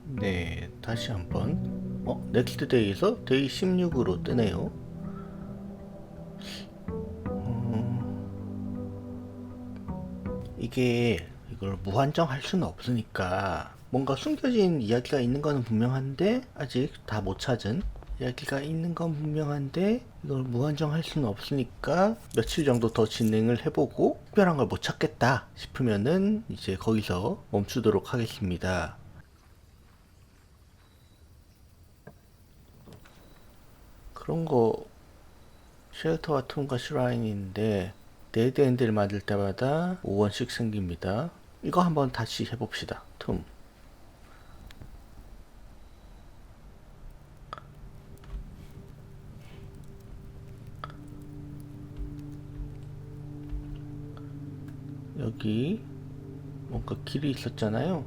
네, 다시 한번 넥스트 데이에서 데이 16으로 뜨네요. 이게 이걸 무한정 할 수는 없으니까 뭔가 숨겨진 이야기가 있는 거는 분명한데 아직 다 못 찾은 이야기가 있는 건 분명한데 이걸 무한정 할 수는 없으니까 며칠 정도 더 진행을 해보고 특별한 걸 못 찾겠다 싶으면은 이제 거기서 멈추도록 하겠습니다. 그런 거 쉘터와 툼과 슈라인인데 데드엔드를 만들 때마다 5원씩 생깁니다. 이거 한번 다시 해봅시다. 툼. 여기 뭔가 길이 있었잖아요.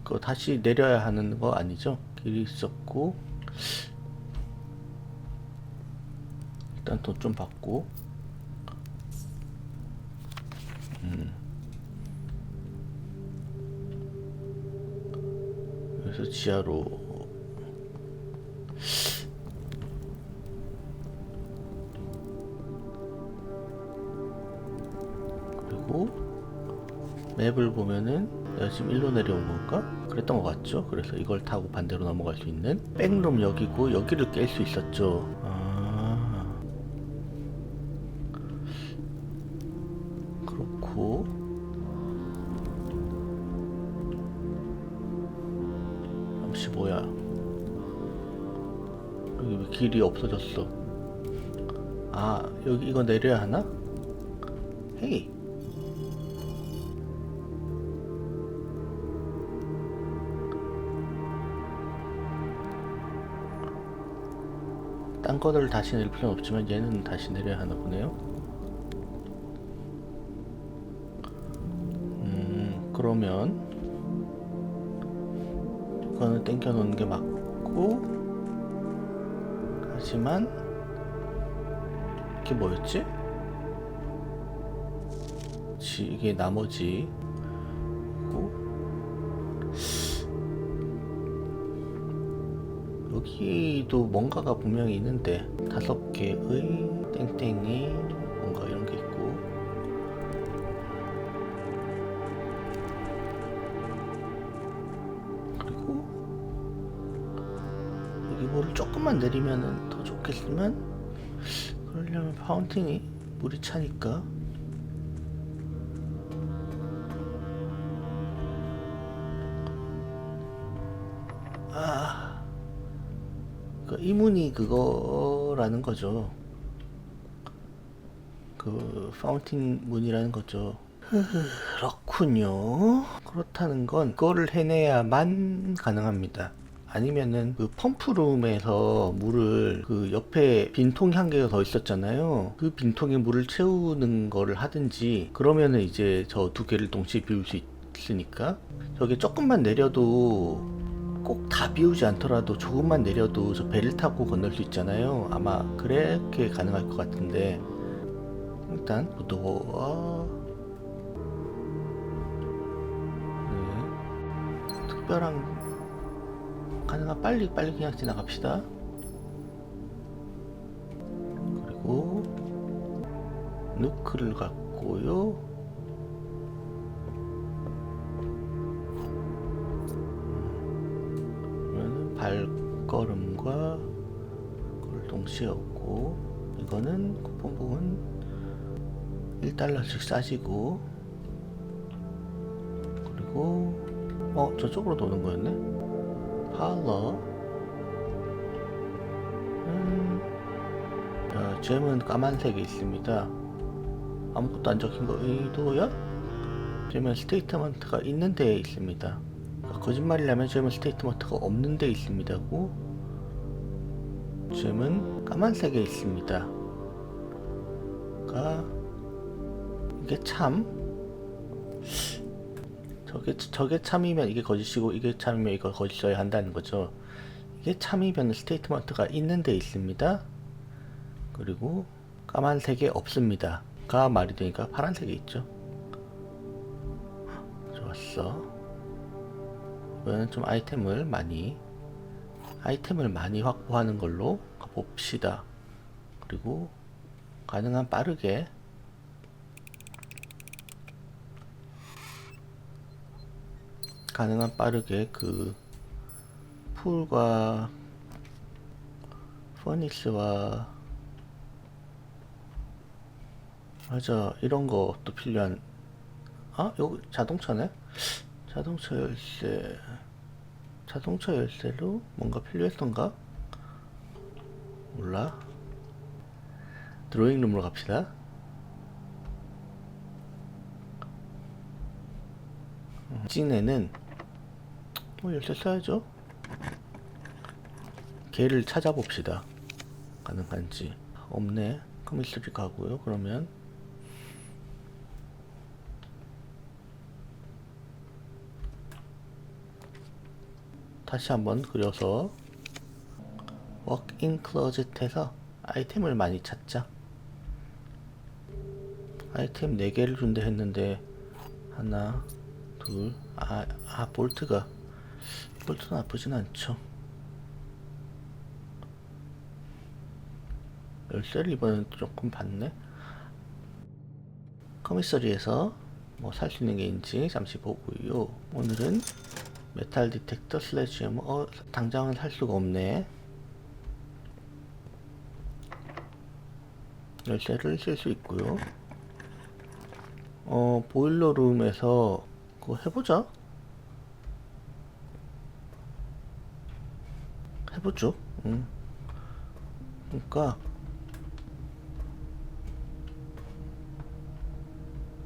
그거 다시 내려야 하는 거 아니죠? 길이 있었고 일단 돈 좀 받고 그래서 지하로 그리고 맵을 보면은 내가 지금 일로 내려온 건가? 그랬던 것 같죠? 그래서 이걸 타고 반대로 넘어갈 수 있는 백룸 여기고 여기를 깰 수 있었죠. 그렇고 잠시 뭐야? 여기 왜 길이 없어졌어? 아 여기 이거 내려야 하나? 헤이 딴 거를 다시 내릴 필요는 없지만 얘는 다시 내려야 하나 보네요. 그러면 이거는 땡겨 놓는 게 맞고 하지만 이게 뭐였지? 이게 나머지 여기도 뭔가가 분명히 있는데 5개의 땡땡이 뭔가 이런 게 있고 그리고 여기 물을 조금만 내리면은 더 좋겠지만 그러려면 파운틴이 물이 차니까 이 문이 그거라는 거죠. 그 파운틴 문이라는 거죠. 그렇군요. 그렇다는 건 그거를 해내야만 가능합니다. 아니면은 그 펌프룸에서 물을 그 옆에 빈통이 한 개가 더 있었잖아요. 그 빈통에 물을 채우는 거를 하든지 그러면은 이제 저 두 개를 동시에 비울 수 있으니까 저게 조금만 내려도 꼭 다 비우지 않더라도 조금만 내려도 저 배를 타고 건널 수 있잖아요. 아마 그렇게 가능할 것 같은데 일단 무더워. 네. 특별한 가능한 빨리 그냥 지나갑시다. 그리고 누크를 갖고요. 발걸음과 그걸 동시에 얻고 이거는 쿠폰 부분 1달러씩 싸지고 그리고 저쪽으로 도는 거였네. 팔러 잼은 까만색에 있습니다. 아무것도 안 적힌 거 의도야? 잼은 스테이트먼트가 있는 데에 있습니다. 거짓말이라면 잼은 스테이트먼트가 없는 데 있습니다고. 잼은 까만색에 있습니다. 이게 참 저게 참이면 이게 거짓이고 이게 참이면 이거 거짓이어야 한다는 거죠. 이게 참이면 스테이트먼트가 있는 데 있습니다. 그리고 까만색에 없습니다 가 말이 되니까 파란색에 있죠. 좋았어. 이번엔 좀 아이템을 많이 확보하는 걸로 가봅시다. 그리고 가능한 빠르게 그 풀과 퍼니스와 맞아 이런 것도 필요한. 아 여기 자동차네. 자동차 열쇠로 뭔가 필요했던가? 몰라. 드로잉룸으로 갑시다. 찐에는 열쇠 써야죠. 걔를 찾아봅시다. 가능한지. 없네. 커미스리 가고요. 그러면 다시 한번 그려서 워크인 클로젯에서 아이템을 많이 찾자. 아이템 4개를 준다 했는데 하나 둘 볼트는 나쁘진 않죠. 열쇠를 이번엔 조금 봤네. 커미서리에서 뭐 살 수 있는 게 있는지 잠시 보고요. 오늘은 메탈 디텍터 슬래지햄머. 당장은 살 수가 없네. 열쇠를 쓸 수 있고요. 보일러룸에서 그거 해보죠. 그러니까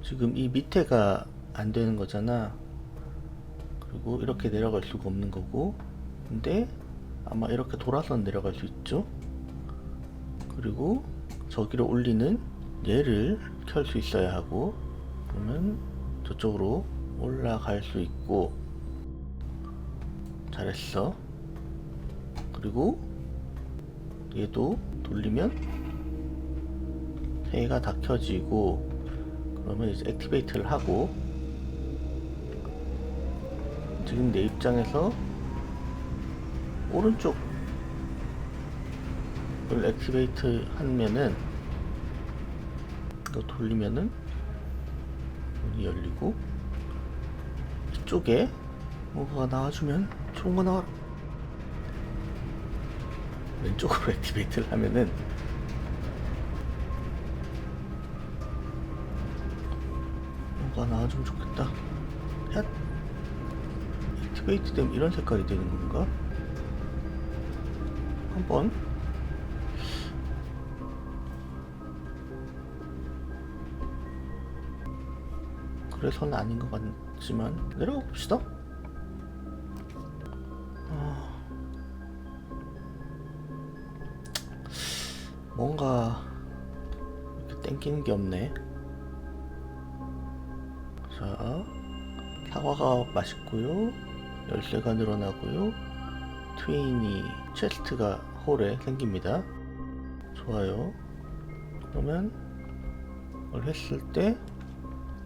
지금 이 밑에가 안 되는 거잖아. 그리고 이렇게 내려갈 수가 없는 거고, 근데 아마 이렇게 돌아서 내려갈 수 있죠. 그리고 저기로 올리는 얘를 켤 수 있어야 하고, 그러면 저쪽으로 올라갈 수 있고. 잘했어. 그리고 얘도 돌리면 해가 다 켜지고, 그러면 이제 액티베이트를 하고. 지금 내 입장에서 오른쪽을 액티베이트 하면은 이거 돌리면은 문이 열리고, 이쪽에 뭐가 나와주면 좋은 거 나와라. 왼쪽으로 액티베이트를 하면은 뭐가 나와주면 좋겠다. 야, 액티베이트 되면 이런 색깔이 되는 건가? 한번 그래서는 아닌 것 같지만 내려가 봅시다. 뭔가 이렇게 땡기는 게 없네. 자, 사과가 맛있고요. 열쇠가 늘어나고요. 트윈이 체스트가 홀에 생깁니다. 좋아요. 그러면 이걸 했을 때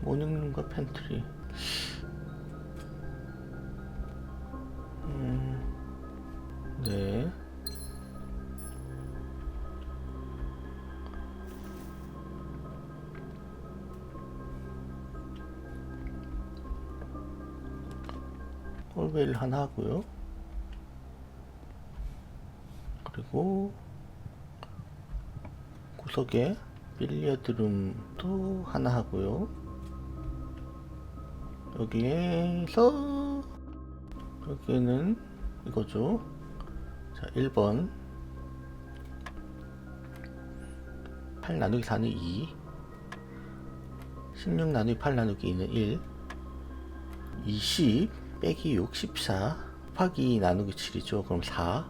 모닝룸과 팬트리. 네. 홀베일 하나 하고요. 그리고 구석에 빌리어드룸도 하나 하고요. 여기는 이거죠. 자, 1번 8 나누기 4는 2, 16 나누기 8 나누기 2는 1, 20 빼기 6 14 곱하기 2 나누기 7이죠. 그럼 4.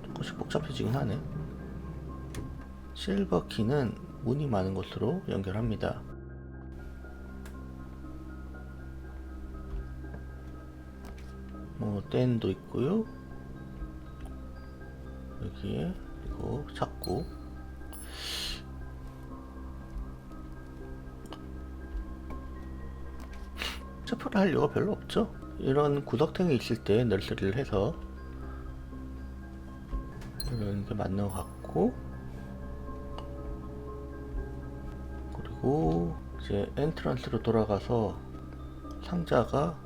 조금씩 복잡해지긴 하네. 실버키는 문이 많은 곳으로 연결합니다. 땐도 있고요. 여기에 그리고 찾고 체포를 할 이유가 별로 없죠. 이런 구석탱이 있을 때 널스리를 해서 이런 게 맞는 것 같고, 그리고 이제 엔트런스로 돌아가서 상자가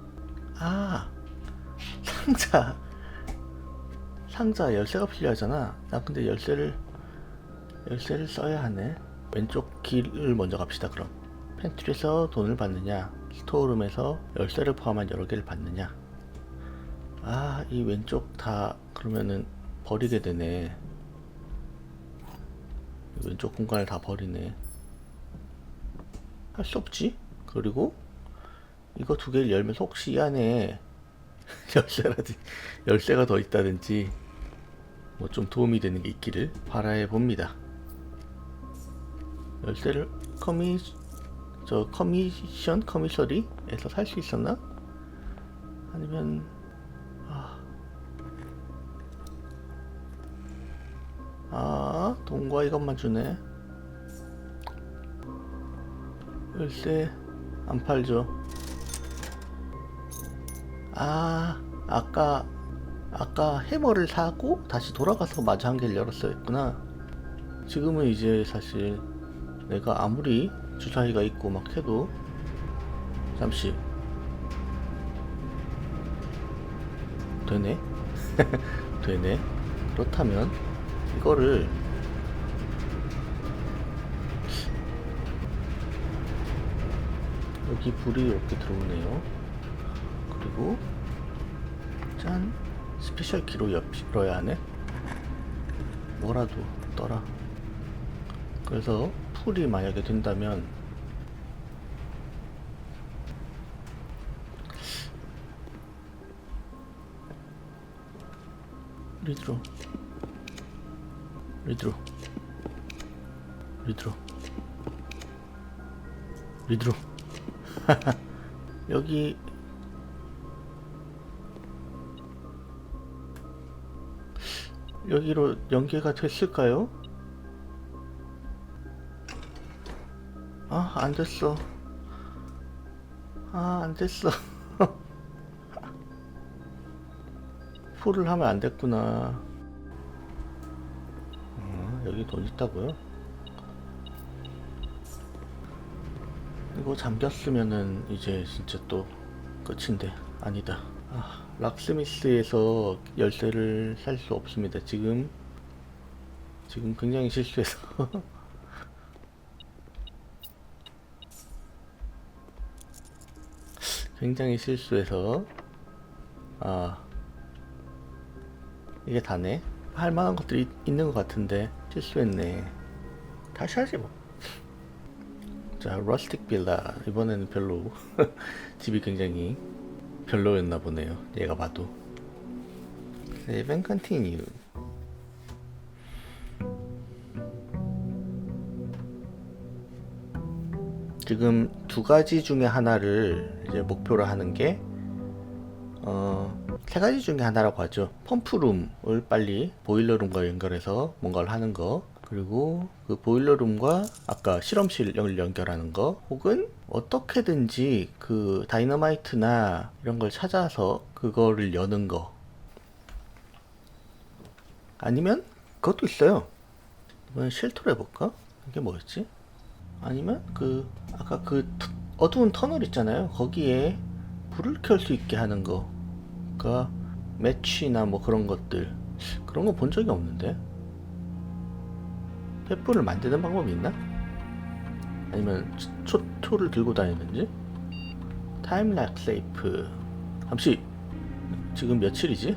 상자 열쇠가 필요하잖아. 나 근데 열쇠를 써야 하네. 왼쪽 길을 먼저 갑시다. 그럼 팬트리에서 돈을 받느냐, 스토어룸에서 열쇠를 포함한 여러 개를 받느냐. 이 왼쪽 다 그러면은 버리게 되네. 왼쪽 공간을 다 버리네. 할 수 없지. 그리고 이거 두 개를 열면서 혹시 이 안에 열쇠가 더 있다든지 뭐 좀 도움이 되는 게 있기를 바라해 봅니다. 열쇠를 커미서리에서 살 수 있었나? 아니면 돈과 이것만 주네. 열쇠 안 팔죠. 아까 해머를 사고 다시 돌아가서 마저 한 개를 열었어야 했구나. 지금은 이제 사실 내가 아무리 주사위가 있고 막 해도 잠시 되네. 되네. 그렇다면 이거를 여기 불이 이렇게 들어오네요. 그리고 짠, 스페셜 키로 열어야 하네. 뭐라도 떠라. 그래서 풀이 만약에 된다면 리드로 여기 여기로 연계가 됐을까요? 안 됐어. 안 됐어. 풀을 하면 안 됐구나. 여기 돈 있다고요? 이거 잠겼으면은 이제 진짜 또 끝인데. 아니다. 락스미스에서 열쇠를 살 수 없습니다. 지금 굉장히 실수해서 굉장히 실수해서 이게 다네. 할만한 것들이 있는 것 같은데 실수했네. 다시 하지 뭐. 자, 러스틱 빌라. 이번에는 별로 집이 굉장히 별로였나 보네요. 얘가 봐도. Save and continue. 지금 두 가지 중에 하나를 이제 목표로 하는 게 세 가지 중에 하나라고 하죠. 펌프룸을 빨리 보일러룸과 연결해서 뭔가를 하는 거, 그리고 그 보일러룸과 아까 실험실을 연결하는 거, 혹은 어떻게든지 그 다이너마이트나 이런 걸 찾아서 그거를 여는 거. 아니면 그것도 있어요. 이번엔 쉘터를 해볼까? 이게 뭐였지? 아니면 아까 어두운 터널 있잖아요. 거기에 불을 켤 수 있게 하는 거. 그러니까 매치나 뭐 그런 것들. 그런 거 본 적이 없는데. 횃불을 만드는 방법이 있나? 아니면 초를 들고 다니는지? 타임락 세이프. 잠시 지금 며칠이지?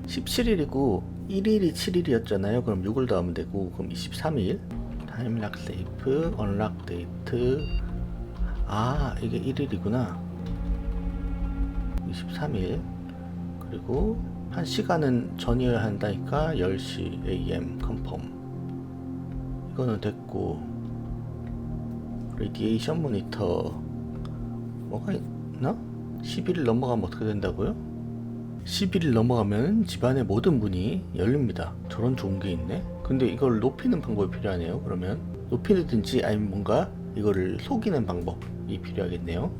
17일이고 1일이 7일이었잖아요. 그럼 6을 더하면 되고, 그럼 23일. 타임락 세이프, 언락 데이트. 이게 1일이구나. 23일. 그리고 한 시간은 전이어야 한다니까 10시 AM 컨펌. 이거는 됐고, 레디에이션 모니터 뭐가 있나? 11일 넘어가면 어떻게 된다고요? 11일 넘어가면 집안의 모든 문이 열립니다. 저런 좋은 게 있네. 근데 이걸 높이는 방법이 필요하네요. 그러면 높이든지 아니면 뭔가 이거를 속이는 방법이 필요하겠네요.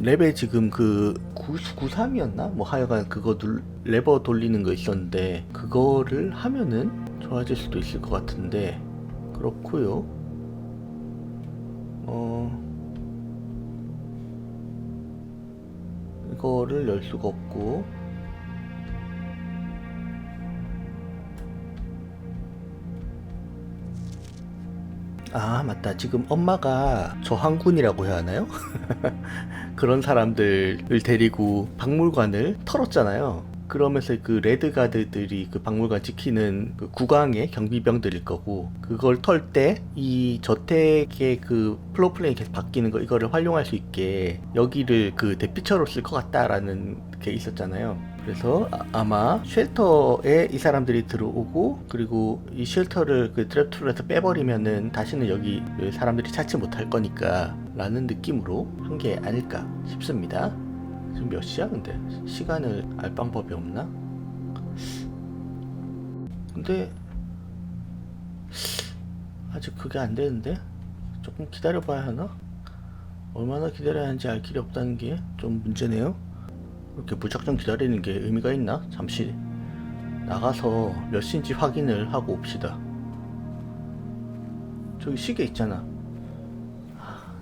랩에 지금 그 93이었나? 뭐 하여간 그거 레버 돌리는 거 있었는데 그거를 하면은 좋아질 수도 있을 것 같은데 그렇고요. 이거를 열 수가 없고 맞다. 지금 엄마가 저항군이라고 해야 하나요? 그런 사람들을 데리고 박물관을 털었잖아요. 그러면서 그 레드가드들이 그 박물관 지키는 그 국왕의 경비병들일 거고, 그걸 털 때 이 저택의 그 플로우 플랜이 계속 바뀌는 거, 이거를 활용할 수 있게 여기를 그 대피처로 쓸 것 같다라는 게 있었잖아요. 그래서 아마 쉘터에 이 사람들이 들어오고, 그리고 이 쉘터를 그 드랩툴에서 빼버리면은 다시는 여기 사람들이 찾지 못할 거니까 라는 느낌으로 한 게 아닐까 싶습니다. 지금 몇 시야 근데? 시간을 알 방법이 없나? 근데 아직 그게 안 되는데? 조금 기다려 봐야 하나? 얼마나 기다려야 하는지 알 길이 없다는 게 좀 문제네요. 이렇게 무작정 기다리는 게 의미가 있나? 잠시 나가서 몇 시인지 확인을 하고 옵시다. 저기 시계 있잖아.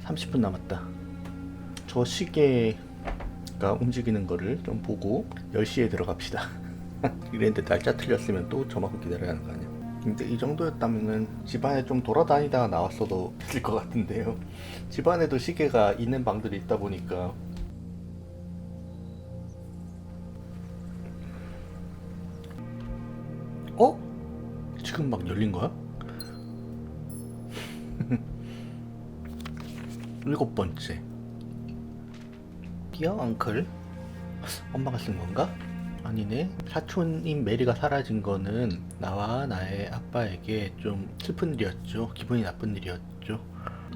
30분 남았다. 저 시계가 움직이는 거를 좀 보고 10시에 들어갑시다. 이랬는데 날짜 틀렸으면 또 저만큼 기다려야 하는 거 아니야? 근데 이 정도였다면은 집안에 좀 돌아다니다가 나왔어도 됐을 것 같은데요. 집안에도 시계가 있는 방들이 있다 보니까. 지금 막 열린 거야? 7번째. 디어 엉클? 엄마가 쓴 건가? 아니네. 사촌인 메리가 사라진 거는 나와 나의 아빠에게 좀 슬픈 일이었죠. 기분이 나쁜 일이었죠.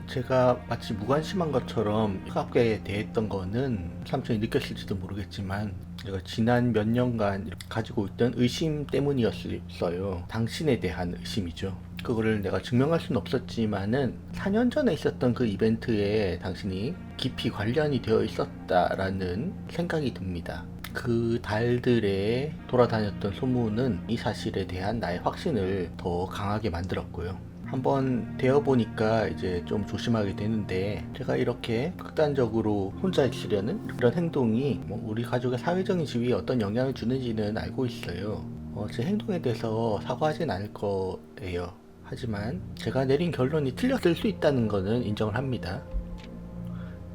제가 마치 무관심한 것처럼 차갑게 대했던 거는 삼촌이 느꼈을지도 모르겠지만 제가 지난 몇 년간 가지고 있던 의심 때문이었어요. 당신에 대한 의심이죠. 그거를 내가 증명할 수는 없었지만은 4년 전에 있었던 그 이벤트에 당신이 깊이 관련이 되어 있었다라는 생각이 듭니다. 그 달들에 돌아다녔던 소문은 이 사실에 대한 나의 확신을 더 강하게 만들었고요. 한번 되어보니까 이제 좀 조심하게 되는데, 제가 이렇게 극단적으로 혼자 있으려는 이런 행동이 우리 가족의 사회적인 지위에 어떤 영향을 주는지는 알고 있어요. 제 행동에 대해서 사과하진 않을 거예요. 하지만 제가 내린 결론이 틀렸을 수 있다는 거는 인정을 합니다.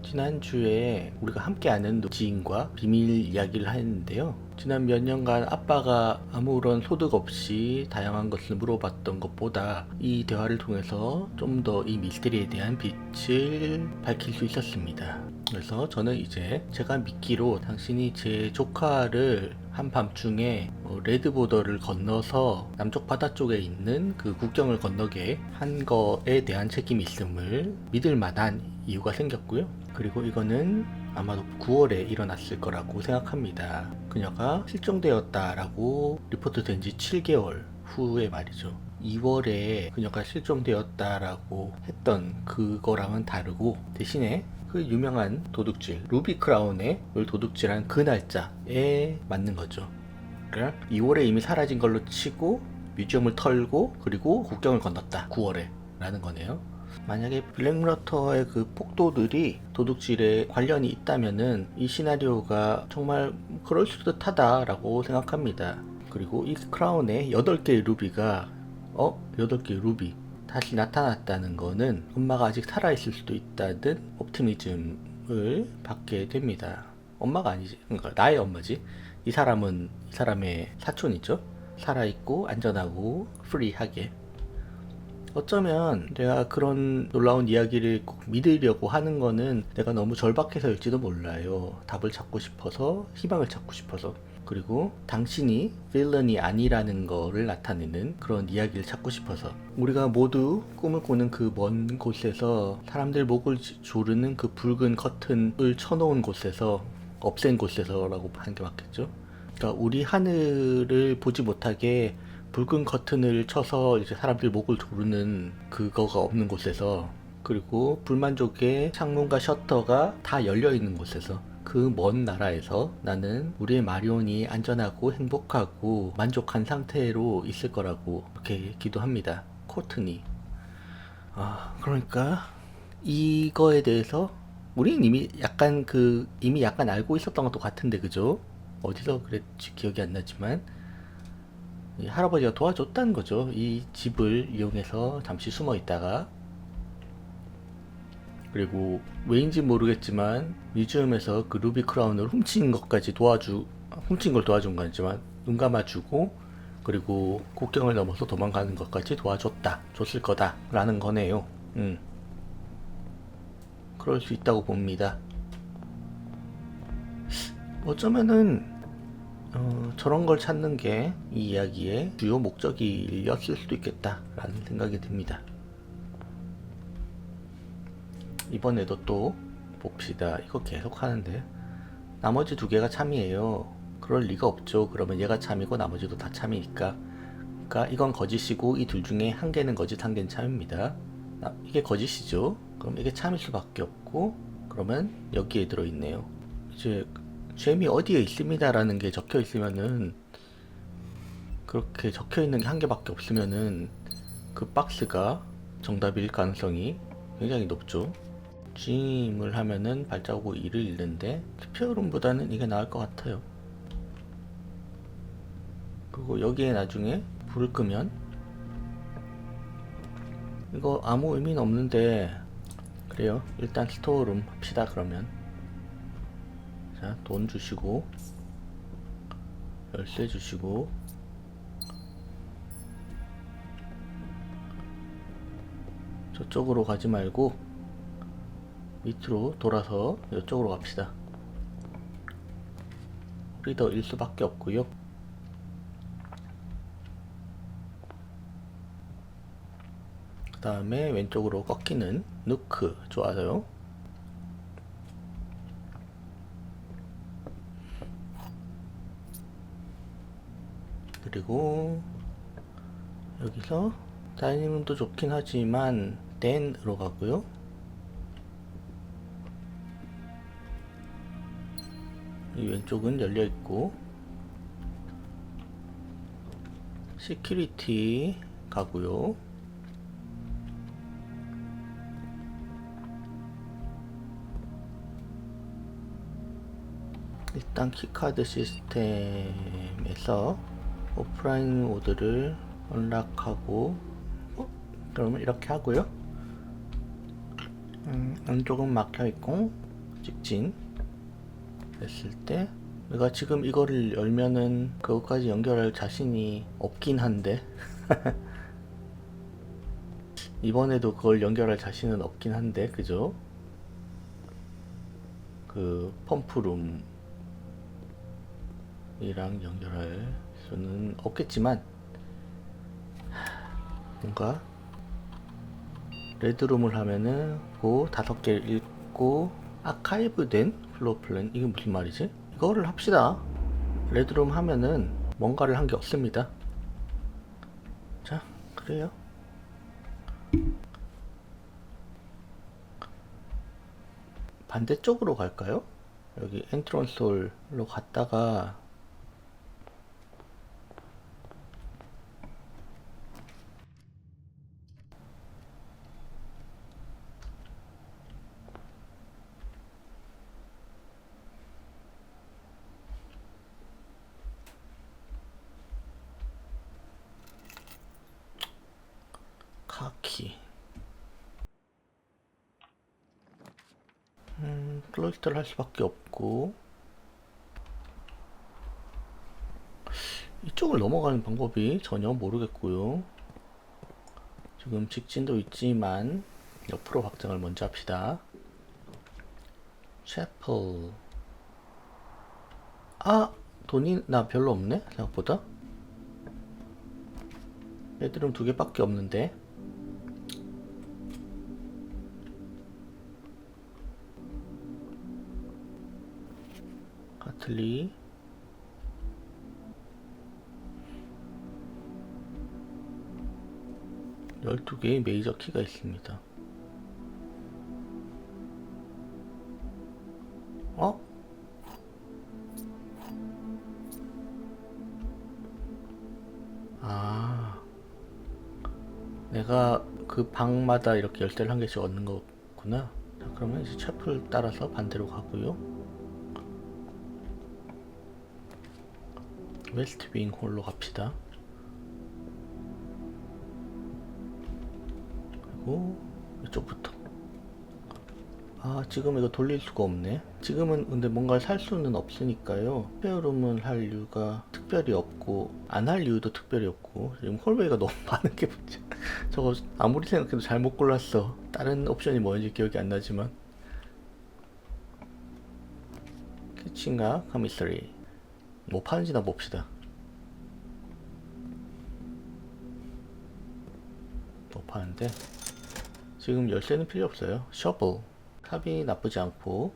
지난주에 우리가 함께 아는 지인과 비밀 이야기를 했는데요. 지난 몇 년간 아빠가 아무런 소득 없이 다양한 것을 물어봤던 것보다 이 대화를 통해서 좀 더 이 미스테리에 대한 빛을 밝힐 수 있었습니다. 그래서 저는 이제 제가 믿기로 당신이 제 조카를 한밤중에 레드 보더를 건너서 남쪽 바다 쪽에 있는 그 국경을 건너게 한 거에 대한 책임이 있음을 믿을 만한 이유가 생겼고요. 그리고 이거는 아마도 9월에 일어났을 거라고 생각합니다. 그녀가 실종되었다라고 리포트된 지 7개월 후에 말이죠. 2월에 그녀가 실종되었다라고 했던 그거랑은 다르고, 대신에 그 유명한 도둑질 루비 크라운의 도둑질한 그 날짜에 맞는 거죠. 그러니까 2월에 이미 사라진 걸로 치고 뮤지엄을 털고 그리고 국경을 건넜다 9월에 라는 거네요. 만약에 블랙머터의 그 폭도들이 도둑질에 관련이 있다면은 이 시나리오가 정말 그럴 수도 하다라고 생각합니다. 그리고 이 크라운의 8개의 루비가 8개의 루비 다시 나타났다는 거는 엄마가 아직 살아있을 수도 있다는 옵티미즘을 받게 됩니다. 엄마가 아니지, 그러니까 나의 엄마지. 이 사람의 사촌이죠. 살아있고 안전하고 프리하게. 어쩌면 내가 그런 놀라운 이야기를 꼭 믿으려고 하는 거는 내가 너무 절박해서일지도 몰라요. 답을 찾고 싶어서, 희망을 찾고 싶어서. 그리고 당신이 빌런이 아니라는 거를 나타내는 그런 이야기를 찾고 싶어서. 우리가 모두 꿈을 꾸는 그 먼 곳에서, 사람들 목을 조르는 그 붉은 커튼을 쳐놓은 곳에서, 없앤 곳에서 라고 하는 게 맞겠죠. 그러니까 우리 하늘을 보지 못하게 붉은 커튼을 쳐서 이제 사람들 목을 조르는 그거가 없는 곳에서 그리고 불만족의 창문과 셔터가 다 열려 있는 곳에서, 그 먼 나라에서 나는 우리의 마리온이 안전하고 행복하고 만족한 상태로 있을 거라고 그렇게 기도합니다. 코트니. 그러니까 이거에 대해서 우리는 이미 약간 알고 있었던 것도 같은데, 그죠? 어디서 그랬지 기억이 안 나지만 이 할아버지가 도와줬다는 거죠. 이 집을 이용해서 잠시 숨어 있다가, 그리고 왜인지 모르겠지만 뮤지엄에서 그 루비 크라운을 훔친 걸 도와준 거지만 눈 감아주고, 그리고 국경을 넘어서 도망가는 것까지 줬을 거다라는 거네요. 그럴 수 있다고 봅니다. 어쩌면은 저런 걸 찾는 게 이 이야기의 주요 목적이었을 수도 있겠다라는 생각이 듭니다. 이번에도 또 봅시다. 이거 계속 하는데 나머지 두 개가 참이에요. 그럴 리가 없죠. 그러면 얘가 참이고 나머지도 다 참이니까. 그러니까 이건 거짓이고 이 둘 중에 한 개는 거짓, 한 개는 참입니다. 이게 거짓이죠. 그럼 이게 참일 수밖에 없고, 그러면 여기에 들어있네요. 이제 잼이 어디에 있습니다 라는 게 적혀 있으면은, 그렇게 적혀 있는 게 한 개밖에 없으면은 그 박스가 정답일 가능성이 굉장히 높죠. 짐을 하면은 발자국 2를 잃는데 스페어룸보다는 이게 나을 것 같아요. 그리고 여기에 나중에 불을 끄면 이거 아무 의미는 없는데, 그래요. 일단 스토어룸 합시다. 그러면 자, 돈 주시고 열쇠 주시고, 저쪽으로 가지 말고 밑으로 돌아서 이쪽으로 갑시다. 리더일 수밖에 없고요. 그 다음에 왼쪽으로 꺾이는 누크. 좋아요. 그리고 여기서 다이닝룸도 좋긴 하지만 댄으로 가고요. 이 왼쪽은 열려있고 시큐리티 가고요. 일단 키카드 시스템에서 오프라인 모드를 언락하고, 그러면 이렇게 하고요. 안쪽은 막혀있고 직진 했을 때, 내가 지금 이거를 열면은 그것까지 연결할 자신이 없긴 한데 이번에도 그걸 연결할 자신은 없긴 한데, 그죠? 그 펌프룸이랑 연결할 수는 없겠지만, 뭔가 레드룸을 하면은 그 5개 읽고 아카이브된 플로어 플랜, 이게 무슨 말이지? 이거를 합시다. 레드룸 하면은 뭔가를 한 게 없습니다. 자, 그래요. 반대쪽으로 갈까요? 여기 엔트런스 홀로 갔다가 카키, 클로이스터를 할 수밖에 없고, 이쪽을 넘어가는 방법이 전혀 모르겠고요. 지금 직진도 있지만 옆으로 확장을 먼저 합시다. 채플. 돈이 나 별로 없네 생각보다. 애들은 2개밖에 없는데. 가틀리 12개의 메이저 키가 있습니다. 어? 아, 내가 그 방마다 이렇게 열쇠를 한 개씩 얻는 거구나. 자, 그러면 이제 채플 따라서 반대로 가고요. 웨스트 윙 홀로 갑시다. 그리고 이쪽부터. 아, 지금 이거 돌릴 수가 없네. 지금은 근데 뭔가를 살 수는 없으니까요. 스페어룸을 할 이유가 특별히 없고, 안 할 이유도 특별히 없고, 지금 홀웨이가 너무 많은 게 문제. 저거 아무리 생각해도 잘못 골랐어. 다른 옵션이 뭐였는지 기억이 안 나지만. 키친과 커미서리. 뭐 파는지나 봅시다. 뭐 파는데? 지금 열쇠는 필요 없어요. 셔블. 탑이 나쁘지 않고.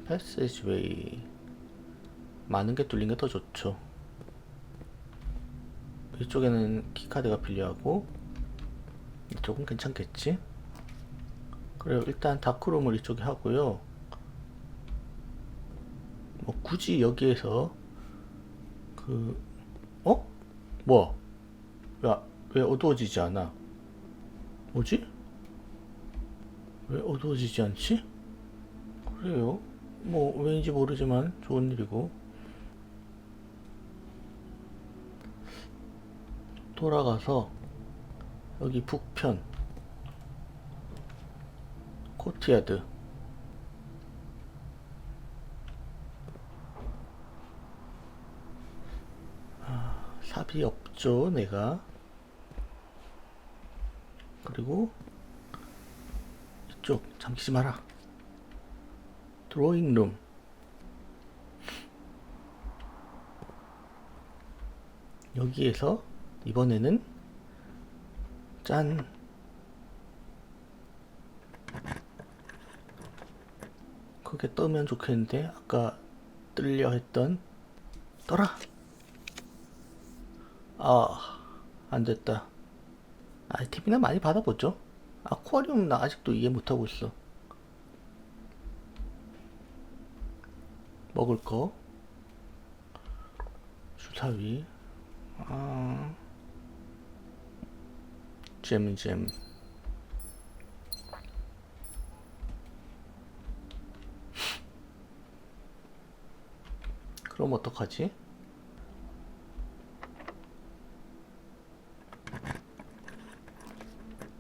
패시지웨이. 많은 게 뚫린 게 더 좋죠. 이쪽에는 키카드가 필요하고, 이쪽은 괜찮겠지? 그래요. 일단 다크룸을 이쪽에 하고요. 뭐 굳이 여기에서 그 어? 뭐? 야, 왜 어두워지지 않아? 뭐지? 왜 어두워지지 않지? 그래요. 뭐 왜인지 모르지만 좋은 일이고. 돌아가서 여기 북편 코트야드. 삽이 없죠, 내가. 그리고 이쪽 잠기지 마라. 드로잉룸. 여기에서 이번에는 짠, 그게 뜨면 좋겠는데 아까 뜰려 했던. 떠라. 아, 안됐다. 아이템이나 많이 받아보죠. 아쿠아리움 나 아직도 이해 못하고 있어. 먹을 거 주사위. 아, 잼. 그럼 어떡하지?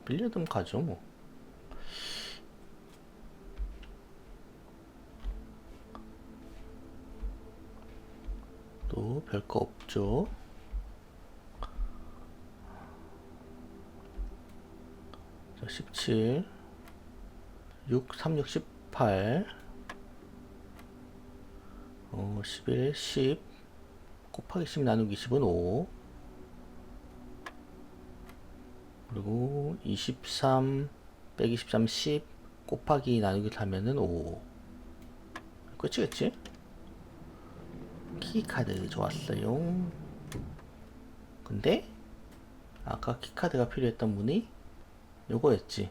빌려드면 가죠 뭐. 또 별거 없죠. 자, 17 6 3 6 18 11 10 곱하기 10 나누기 10은 5. 그리고 23 123 10 곱하기 나누기 3면은 5. 끝이겠지? 키카드 좋았어요. 근데 아까 키카드가 필요했던 분이 요거였지.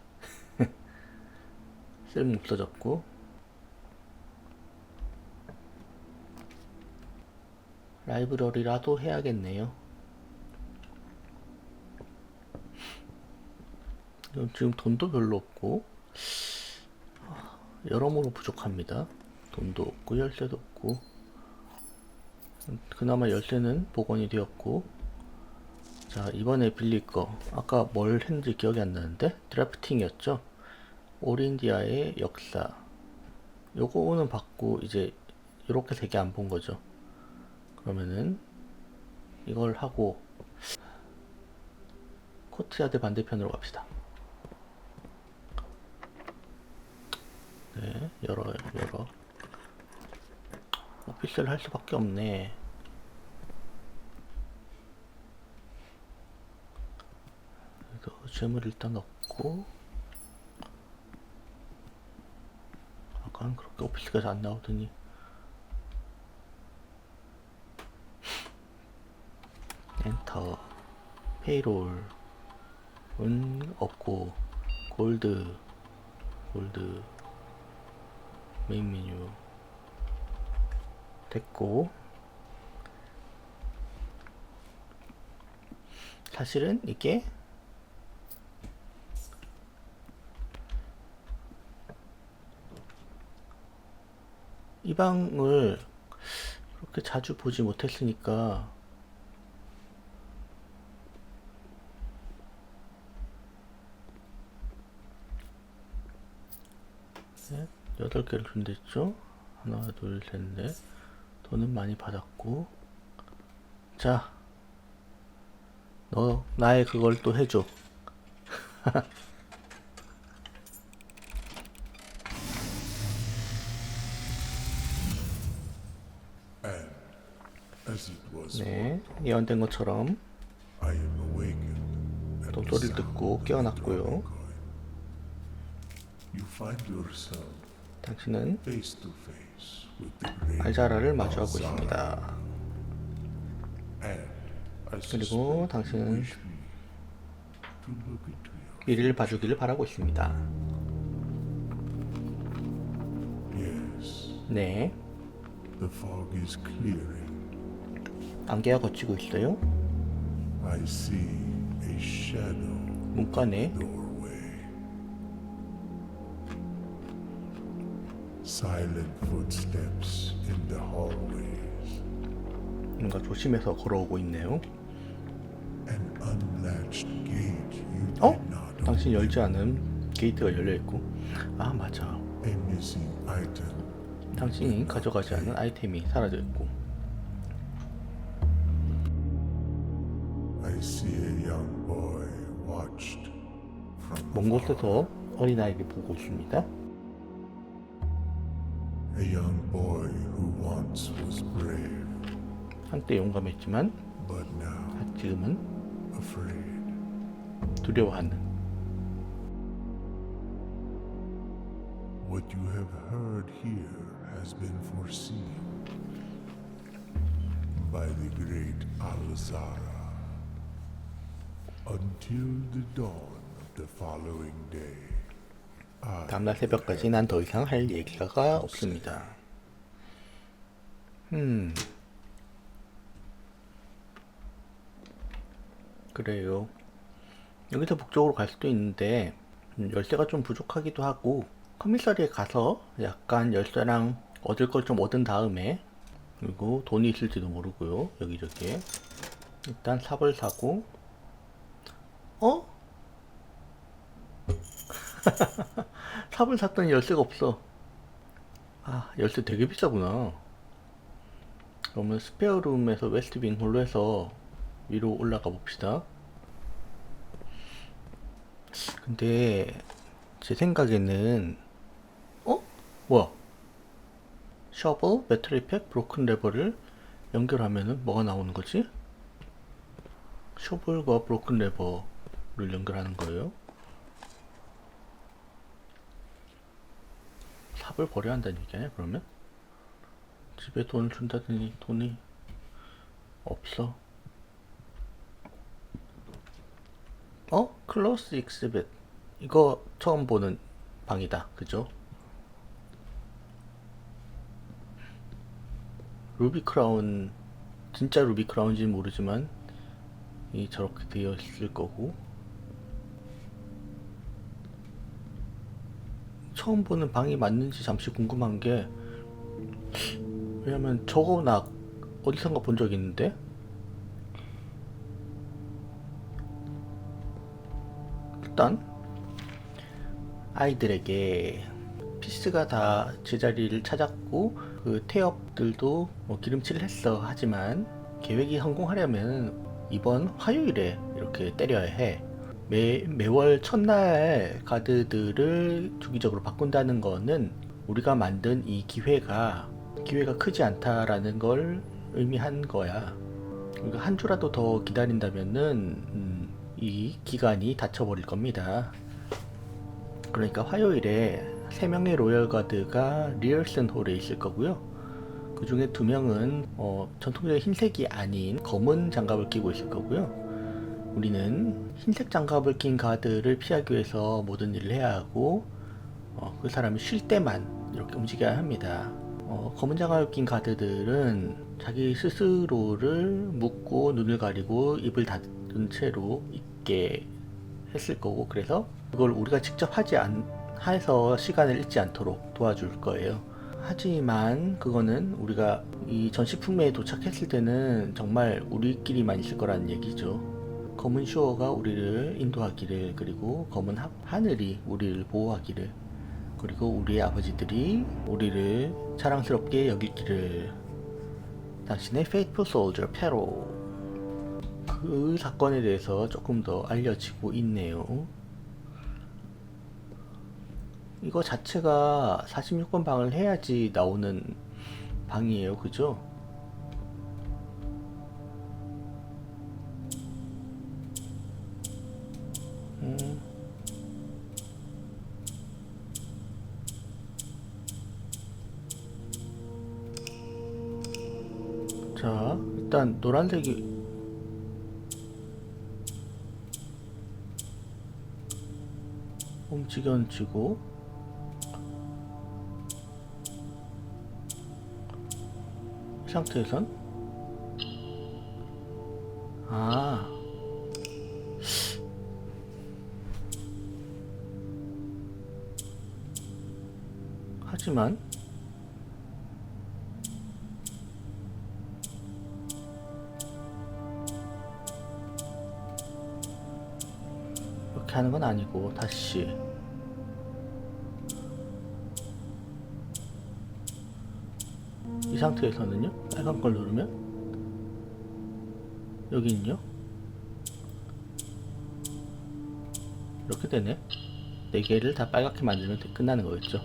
쓸모 없어졌고. 라이브러리라도 해야겠네요. 지금 돈도 별로 없고 여러모로 부족합니다. 돈도 없고 열쇠도 없고. 그나마 열쇠는 복원이 되었고. 자, 이번에 빌릴 거 아까 뭘 했는지 기억이 안 나는데 드래프팅이었죠. 올인디아의 역사. 요거는 받고 이제 이렇게 세 개 안 본 거죠. 그러면은 이걸 하고 코트야드 반대편으로 갑시다. 네, 열어. 오피스를 할 수밖에 없네. 그래서 잼을 일단 넣고. 아까는 그렇게 오피스가 잘 안 나오더니. 엔터. 페이롤은 없고 골드 메인 메뉴 됐고, 사실은 이게 이 방을 그렇게 자주 보지 못했으니까 네, 8개를 준댔죠. 하나 둘 셋 넷. 돈은 많이 받았고, 자, 너 나의 그걸 또 해줘. As it was 네, 예언된 것처럼 I am awakened at 또 the 소리를 sound 듣고 of the 깨어났고요. dropping coin. You find yourself 당신은 face to face with the great 알자라를 마주하고 Alzara. 있습니다. And I 그리고 suspect 당신은 you wish me to look into your 미래를 봐주기를 바라고 있습니다. yes. 네, The fog is clearing. 안개가 걷히고 있어요. I see a shadow 문간에 doorway. Silent footsteps in the hallways. 뭔가 조심해서 걸어오고 있네요. An unlatched gate you 어? did not 당신이 open. 열지 않은 게이트가 열려있고, 아 맞아, A missing item. 당신이 가져가지 않은 아이템이 사라져있고, I see a young boy watched from 먼 afar. 곳에서 어린아이를 보고 있습니다. A young boy who once was brave, 한때 용감했지만 but now 지금은 afraid. 두려워하는, What you have heard here has been foreseen by the great Alzara. Until the dawn of the following day, I 다음날 새벽까지 난 더 이상 할 얘기가 없습니다. 그래요. 여기서 북쪽으로 갈 수도 있는데 열쇠가 좀 부족하기도 하고, 커미서리에 가서 약간 열쇠랑 얻을 걸 좀 얻은 다음에, 그리고 돈이 있을지도 모르고요, 여기저기에 일단 삽을 사고, 어? 삽을 샀더니 열쇠가 없어. 아, 열쇠 되게 비싸구나. 그러면 스페어룸에서 웨스트빈 홀로 해서 위로 올라가 봅시다. 근데 제 생각에는, 뭐야? 셔블, 배터리팩, 브로큰 레버를 연결하면은 뭐가 나오는 거지? 셔블과 브로큰 레버를 연결하는 거예요. 삽을 버려야 한다는 얘기 아니야, 그러면? 집에 돈을 준다더니 돈이 없어. 클로스 익스빗. 이거 처음 보는 방이다. 그죠? 루비 크라운, 진짜 루비 크라운인지는 모르지만 이 저렇게 되어 있을 거고, 처음 보는 방이 맞는지 잠시 궁금한 게, 왜냐면 저거 나 어디선가 본 적 있는데? 일단 아이들에게 피스가 다 제자리를 찾았고, 그 태엽들도 기름칠을 했어. 하지만 계획이 성공하려면 이번 화요일에 이렇게 때려야 해. 매월 첫날 카드들을 주기적으로 바꾼다는 거는 우리가 만든 이 기회가 크지 않다라는 걸 의미한 거야. 그러니까 한 주라도 더 기다린다면은 이 기간이 닫혀버릴 겁니다. 그러니까 화요일에 3명의 로열 가드가 리얼슨 홀에 있을 거고요. 그 중에 2명은 전통적인 흰색이 아닌 검은 장갑을 끼고 있을 거고요. 우리는 흰색 장갑을 낀 가드를 피하기 위해서 모든 일을 해야 하고 그 사람이 쉴 때만 이렇게 움직여야 합니다. 검은 장갑을 낀 가드들은 자기 스스로를 묶고 눈을 가리고 입을 닫은 채로 있게 했을 거고, 그래서 그걸 우리가 직접 해서 시간을 잃지 않도록 도와줄 거예요. 하지만 그거는 우리가 이 전시품에 도착했을 때는 정말 우리끼리만 있을 거라는 얘기죠. 검은 슈어가 우리를 인도하기를, 그리고 검은 하늘이 우리를 보호하기를, 그리고 우리의 아버지들이 우리를 자랑스럽게 여기기를. 당신의 faithful soldier 페로. 그 사건에 대해서 조금 더 알려지고 있네요. 이거 자체가 46번 방을 해야지 나오는 방이에요, 그죠? 자, 일단 노란색이 움직여지고, 이 상태에선 하지만 이렇게 하는 건 아니고, 다시 이 상태에서는요, 빨간 걸 누르면 여기는요 이렇게 되네. 4개를 다 빨갛게 만들면 끝나는 거겠죠.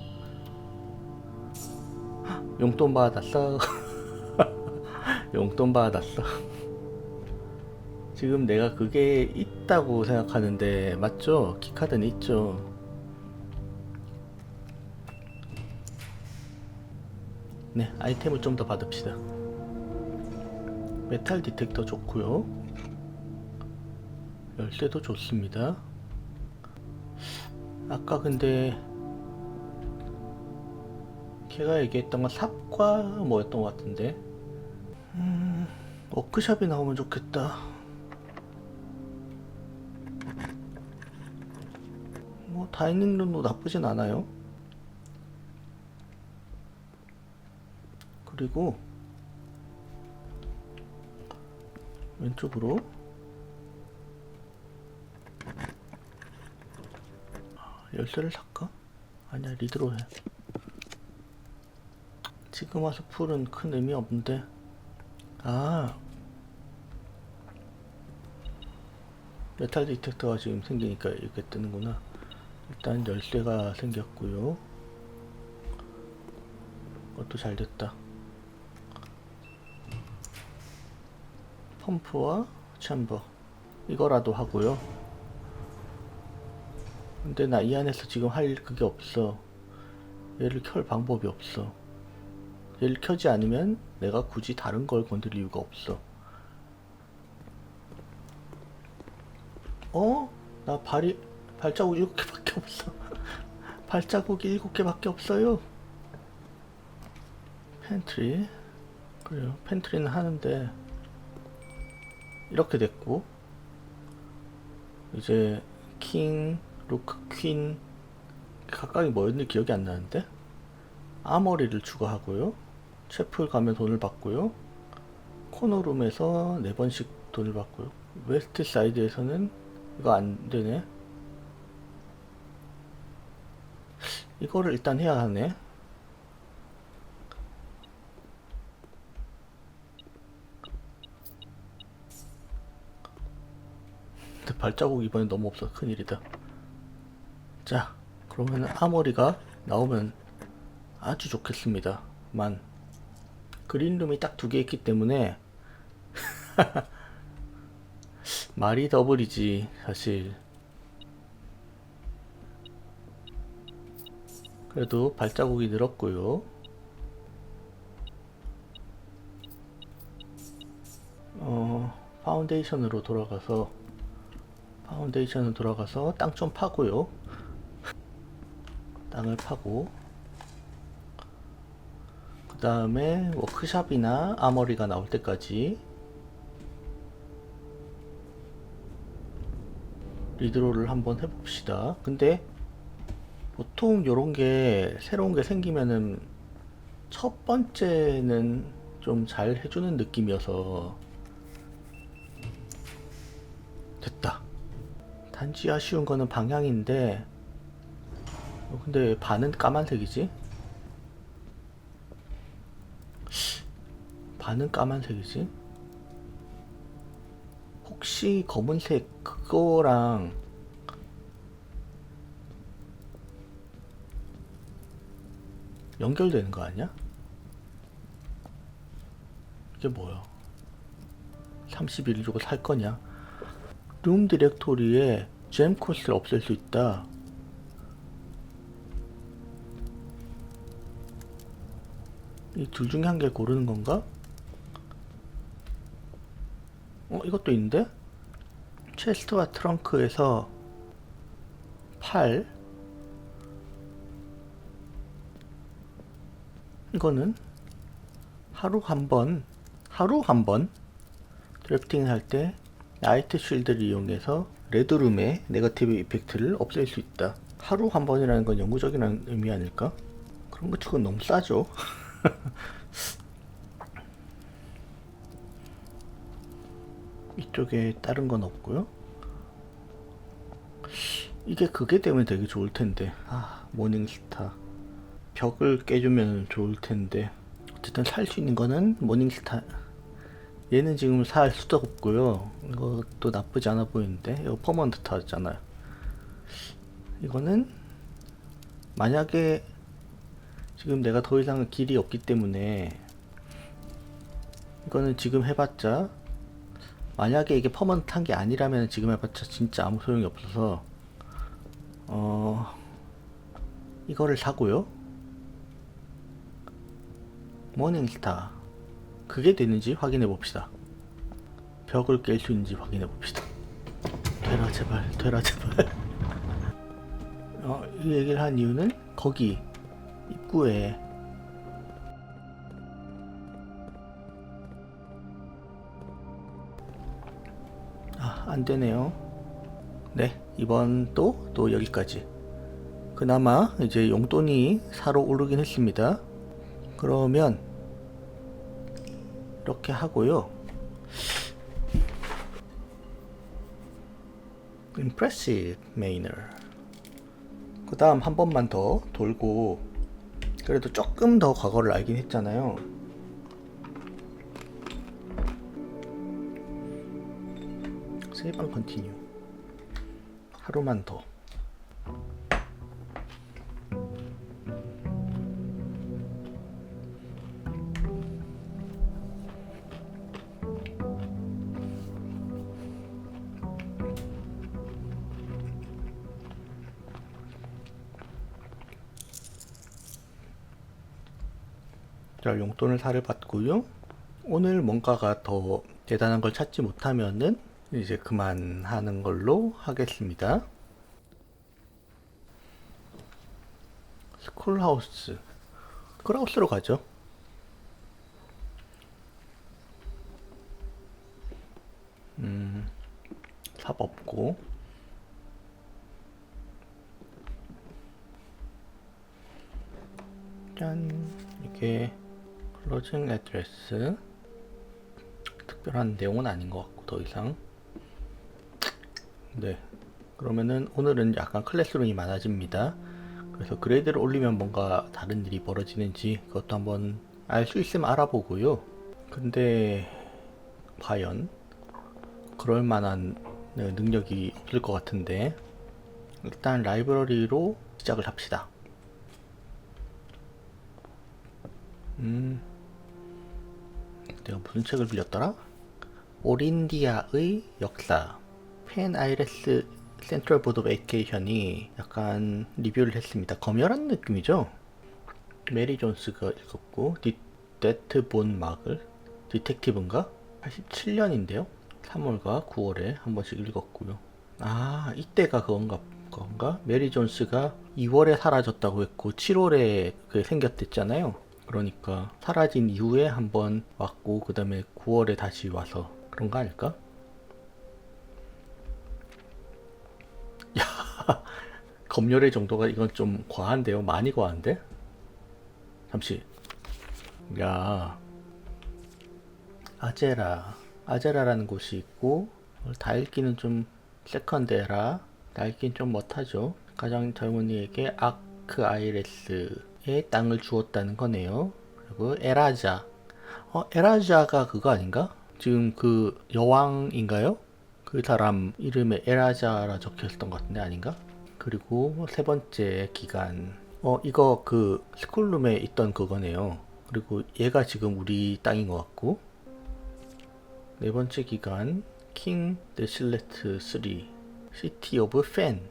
용돈 받았어. 용돈 받았어. 지금 내가 그게 있다고 생각하는데 맞죠? 키카드는 있죠. 네, 아이템을 좀 더 받읍시다. 메탈 디텍터 좋고요. 열쇠도 좋습니다. 아까 근데 걔가 얘기했던 건 삽과 뭐였던 것 같은데, 워크숍이 나오면 좋겠다. 뭐 다이닝룸도 나쁘진 않아요. 그리고 왼쪽으로 열쇠를 살까? 아니야, 리드로 해. 지금 와서 풀은 큰 의미 없는데. 메탈 디텍터가 지금 생기니까 이렇게 뜨는구나. 일단 열쇠가 생겼고요. 그것도 잘 됐다. 펌프와 챔버 이거라도 하고요. 근데 나 이 안에서 지금 할 그게 없어. 얘를 켤 방법이 없어. 얘를 켜지 않으면 내가 굳이 다른 걸 건드릴 이유가 없어. 나 발자국 7개밖에 없어. 발자국이 7개밖에 없어요. 팬트리. 그래요, 팬트리는 하는데 이렇게 됐고, 이제 킹, 루크, 퀸 각각이 뭐였는지 기억이 안 나는데, 아머리를 추가하고요. 채플 가면 돈을 받고요. 코너룸에서 4번씩 돈을 받고요. 웨스트 사이드에서는 이거 안 되네. 이거를 일단 해야 하네. 근데 발자국 이번에 너무 없어. 큰일이다. 자, 그러면 아머리가 나오면 아주 좋겠습니다. 그린룸이 딱 2개 있기 때문에 말이 더블이지 사실. 그래도 발자국이 늘었고요. 파운데이션으로 돌아가서 파운데이션으로 들어가서 땅 좀 파고요. 땅을 파고 그 다음에 워크샵이나 아머리가 나올 때까지 리드롤을 한번 해봅시다. 근데 보통 요런게 새로운 게 생기면은 첫 번째는 좀 잘 해주는 느낌이어서 됐다. 단지 아쉬운 거는 방향인데 근데 반은 까만색이지? 반은 까만색이지? 혹시 검은색 그거랑 연결되는 거 아니야? 이게 뭐야? 31 주고 살 거냐? 룸 디렉토리에 잼 코스를 없앨 수 있다. 이 둘 중에 한 개 고르는 건가? 이것도 있는데? 체스트와 트렁크에서 8 이거는 하루 한 번 드래프팅 할 때 나이트 쉴드를 이용해서 레드룸의 네거티브 이펙트를 없앨 수 있다. 하루 한 번이라는 건 영구적이라는 의미 아닐까? 그런 거 치고는 너무 싸죠. 이쪽에 다른 건 없고요. 이게 그게 되면 되게 좋을 텐데. 모닝스타. 벽을 깨주면 좋을 텐데. 어쨌든 살 수 있는 거는 모닝스타. 얘는 지금 살 수도 없고요. 이것도 나쁘지 않아 보이는데. 이거 퍼먼트 타잖아요. 이거는 만약에 지금 내가 더 이상 길이 없기 때문에 이거는 지금 해봤자 만약에 이게 퍼먼트 한 게 아니라면 지금 해봤자 진짜 아무 소용이 없어서 이거를 사고요. 모닝스타 그게 되는지 확인해 봅시다. 벽을 깰 수 있는지 확인해 봅시다. 되라 제발, 되라 제발. 이 얘기를 한 이유는 거기 입구에 안 되네요. 네, 이번 또 여기까지. 그나마 이제 용돈이 사러 오르긴 했습니다. 그러면 이렇게 하고요. Impressive Manor. 그 다음 한 번만 더 돌고, 그래도 조금 더 과거를 알긴 했잖아요. 세이브 앤 컨티뉴. 하루만 더. 자, 용돈을 사를 받고요. 오늘 뭔가가 더 대단한 걸 찾지 못하면은 이제 그만하는 걸로 하겠습니다. 스쿨하우스. 스쿨하우스로 가죠. 삽 없고. 짠. 이게 클로징 애드레스. 특별한 내용은 아닌 것 같고 더 이상. 네. 그러면은 오늘은 약간 클래스룸이 많아집니다. 그래서 그레이드를 올리면 뭔가 다른 일이 벌어지는지 그것도 한번 알 수 있으면 알아보고요. 근데 과연 그럴 만한 능력이 없을 것 같은데 일단 라이브러리로 시작을 합시다. 내가 무슨 책을 빌렸더라? 오린디아의 역사. 펜 아이레스 센트럴 보드 오브 에듀케이션이 약간 리뷰를 했습니다. 검열한 느낌이죠? 메리 존스가 읽었고, 데트 본 마글, 디텍티브인가? 87년인데요? 3월과 9월에 한 번씩 읽었고요. 아, 이때가 그건가? 메리 존스가 2월에 사라졌다고 했고 7월에 그 생겼댔잖아요. 그러니까 사라진 이후에 한번 왔고 그 다음에 9월에 다시 와서 그런 거 아닐까? 검열의 정도가 이건 좀 과한데요? 많이 과한데? 잠시. 야, 아제라라는 곳이 있고 다 읽기는 좀 세컨데라, 다 읽기는 좀 못하죠. 가장 젊은이에게 아크 아이레스의 땅을 주었다는 거네요. 그리고 에라자. 에라자가 그거 아닌가? 지금 그 여왕인가요? 그 사람 이름에 에라자라 적혀있었던 것 같은데 아닌가? 그리고 세 번째 기간. 이거 그 스쿨룸에 있던 그거네요. 그리고 얘가 지금 우리 땅인 것 같고. 네 번째 기간. 킹 데실레트 3 시티 오브 팬.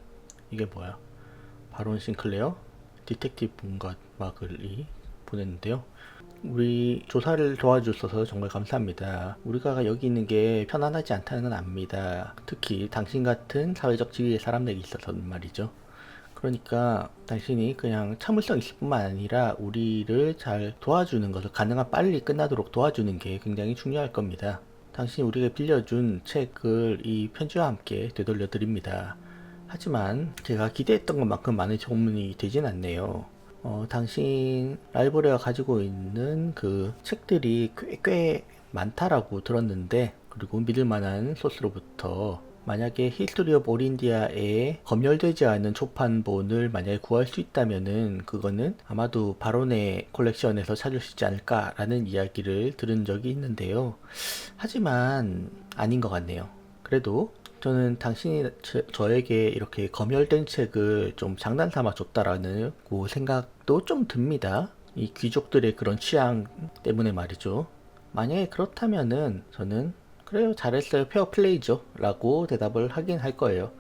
이게 뭐야? 바론 싱클레어 디텍티브 뭔가 막을 보냈는데요. 우리 조사를 도와주셔서 정말 감사합니다. 우리가 여기 있는 게 편안하지 않다는 건 압니다. 특히 당신 같은 사회적 지위의 사람들이 있어서는 말이죠. 그러니까 당신이 그냥 참을성 있을 뿐만 아니라 우리를 잘 도와주는 것을 가능한 빨리 끝나도록 도와주는 게 굉장히 중요할 겁니다. 당신이 우리가 빌려준 책을 이 편지와 함께 되돌려 드립니다. 하지만 제가 기대했던 것만큼 많은 조문이 되진 않네요. 당신 라이브러리가 가지고 있는 그 책들이 꽤 많다라고 들었는데, 그리고 믿을 만한 소스로부터 만약에 히스토리 오브 올인디아에 검열되지 않은 초판본을 만약에 구할 수 있다면은 그거는 아마도 바론의 콜렉션에서 찾을 수 있지 않을까라는 이야기를 들은 적이 있는데요. 하지만 아닌 것 같네요. 그래도 저는 당신이 저에게 이렇게 검열된 책을 좀 장난삼아 줬다라는 그 생각도 좀 듭니다. 이 귀족들의 그런 취향 때문에 말이죠. 만약에 그렇다면은 저는 그래요, 잘했어요, 페어플레이죠 라고 대답을 하긴 할 거예요.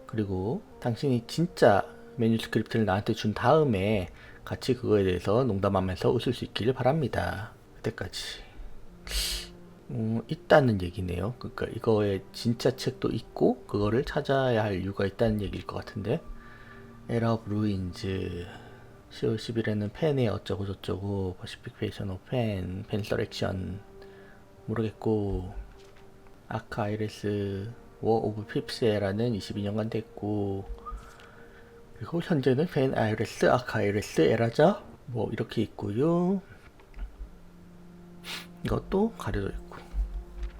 그리고 당신이 진짜 매뉴스크립트를 나한테 준 다음에 같이 그거에 대해서 농담하면서 웃을 수 있기를 바랍니다. 그때까지 있다는 얘기네요. 그러니까 이거에 진짜 책도 있고 그거를 찾아야 할 이유가 있다는 얘기일 것 같은데. 에라 오브 루인즈 10월 10일에는 펜의 어쩌고 저쩌고 퍼시픽 페이션 오브 펜 서렉션 모르겠고, 아크 아이레스 워 오브 핍스에라는 22년간 됐고, 그리고 현재는 펜 아이레스 아크 아이레스 에라자 뭐 이렇게 있고요. 이것도 가려져 있고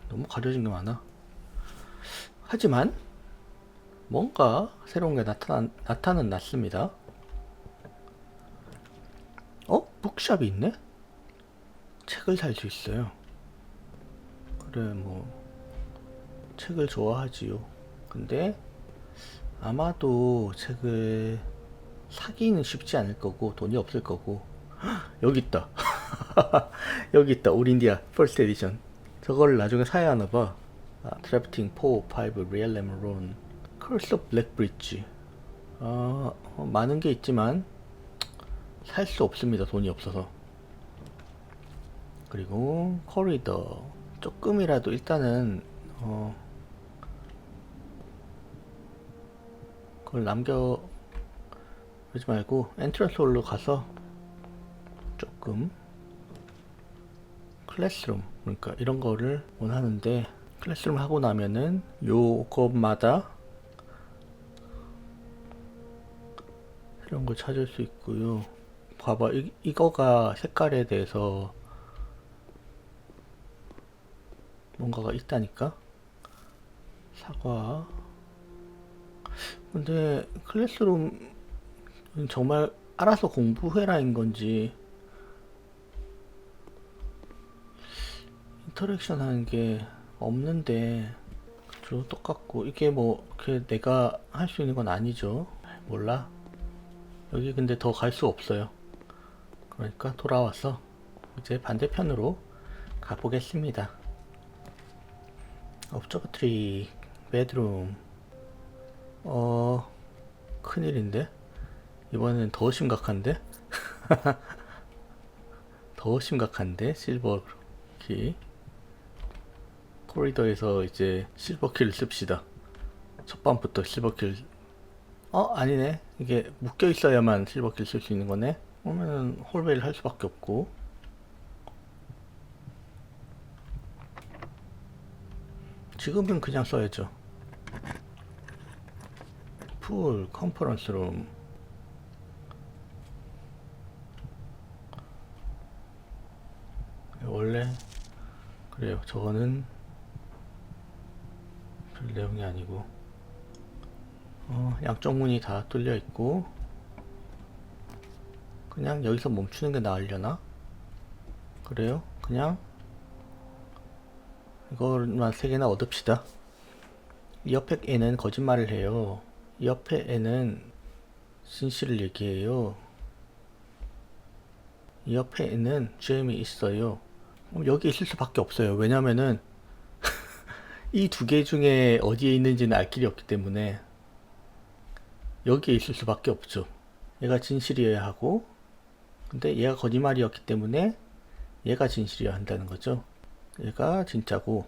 너무 가려진 게 많아. 하지만 뭔가 새로운 게 나타는 났습니다. 북샵이 있네? 책을 살 수 있어요. 그래, 뭐 책을 좋아하지요. 근데 아마도 책을 사기는 쉽지 않을 거고 돈이 없을 거고. 여기 있다. 여기 있다. 올인디아 퍼스트 에디션. 저걸 나중에 사야 하나 봐. 트래프팅 4, 5 리얼 레머론 커스 오브 블랙 브릿지. 많은 게 있지만 살 수 없습니다. 돈이 없어서. 그리고 코리더 조금이라도 일단은 그걸 남겨 그러지 말고 엔트런스 홀로 가서 조금 클래스룸, 그러니까 이런 거를 원하는데, 클래스룸 하고 나면은 요것마다 이런 걸 찾을 수 있고요. 봐봐, 이거가 색깔에 대해서 뭔가가 있다니까? 사과. 근데 클래스룸은 정말 알아서 공부해라인 건지 인터랙션 하는 게 없는데, 그죠? 똑같고 이게 뭐 이렇게 내가 할 수 있는 건 아니죠. 몰라. 여기 근데 더 갈 수 없어요. 그러니까 돌아와서 이제 반대편으로 가보겠습니다. 옵저버트리 베드룸. 큰일인데? 이번엔 더 심각한데? 더 심각한데? 실버키 코리더에서 이제 실버키를 씁시다. 첫 번부터 실버킬. 아니네. 이게 묶여 있어야만 실버킬 쓸 수 있는 거네. 그러면 홀베이를 할 수밖에 없고. 지금은 그냥 써야죠. 풀 컨퍼런스 룸. 원래 그래요. 저거는 별 내용이 아니고 양쪽 문이 다 뚫려 있고 그냥 여기서 멈추는 게 나으려나? 그래요? 그냥 이걸만 3개나 얻읍시다. 이 옆에 애는 거짓말을 해요. 이 옆에 애는 진실을 얘기해요. 이 옆에 애는 GM이 있어요. 여기 있을 수밖에 없어요. 왜냐면은 이 2개 중에 어디에 있는지는 알 길이 없기 때문에 여기에 있을 수밖에 없죠. 얘가 진실이어야 하고, 근데 얘가 거짓말이었기 때문에 얘가 진실이어야 한다는 거죠. 얘가 진짜고,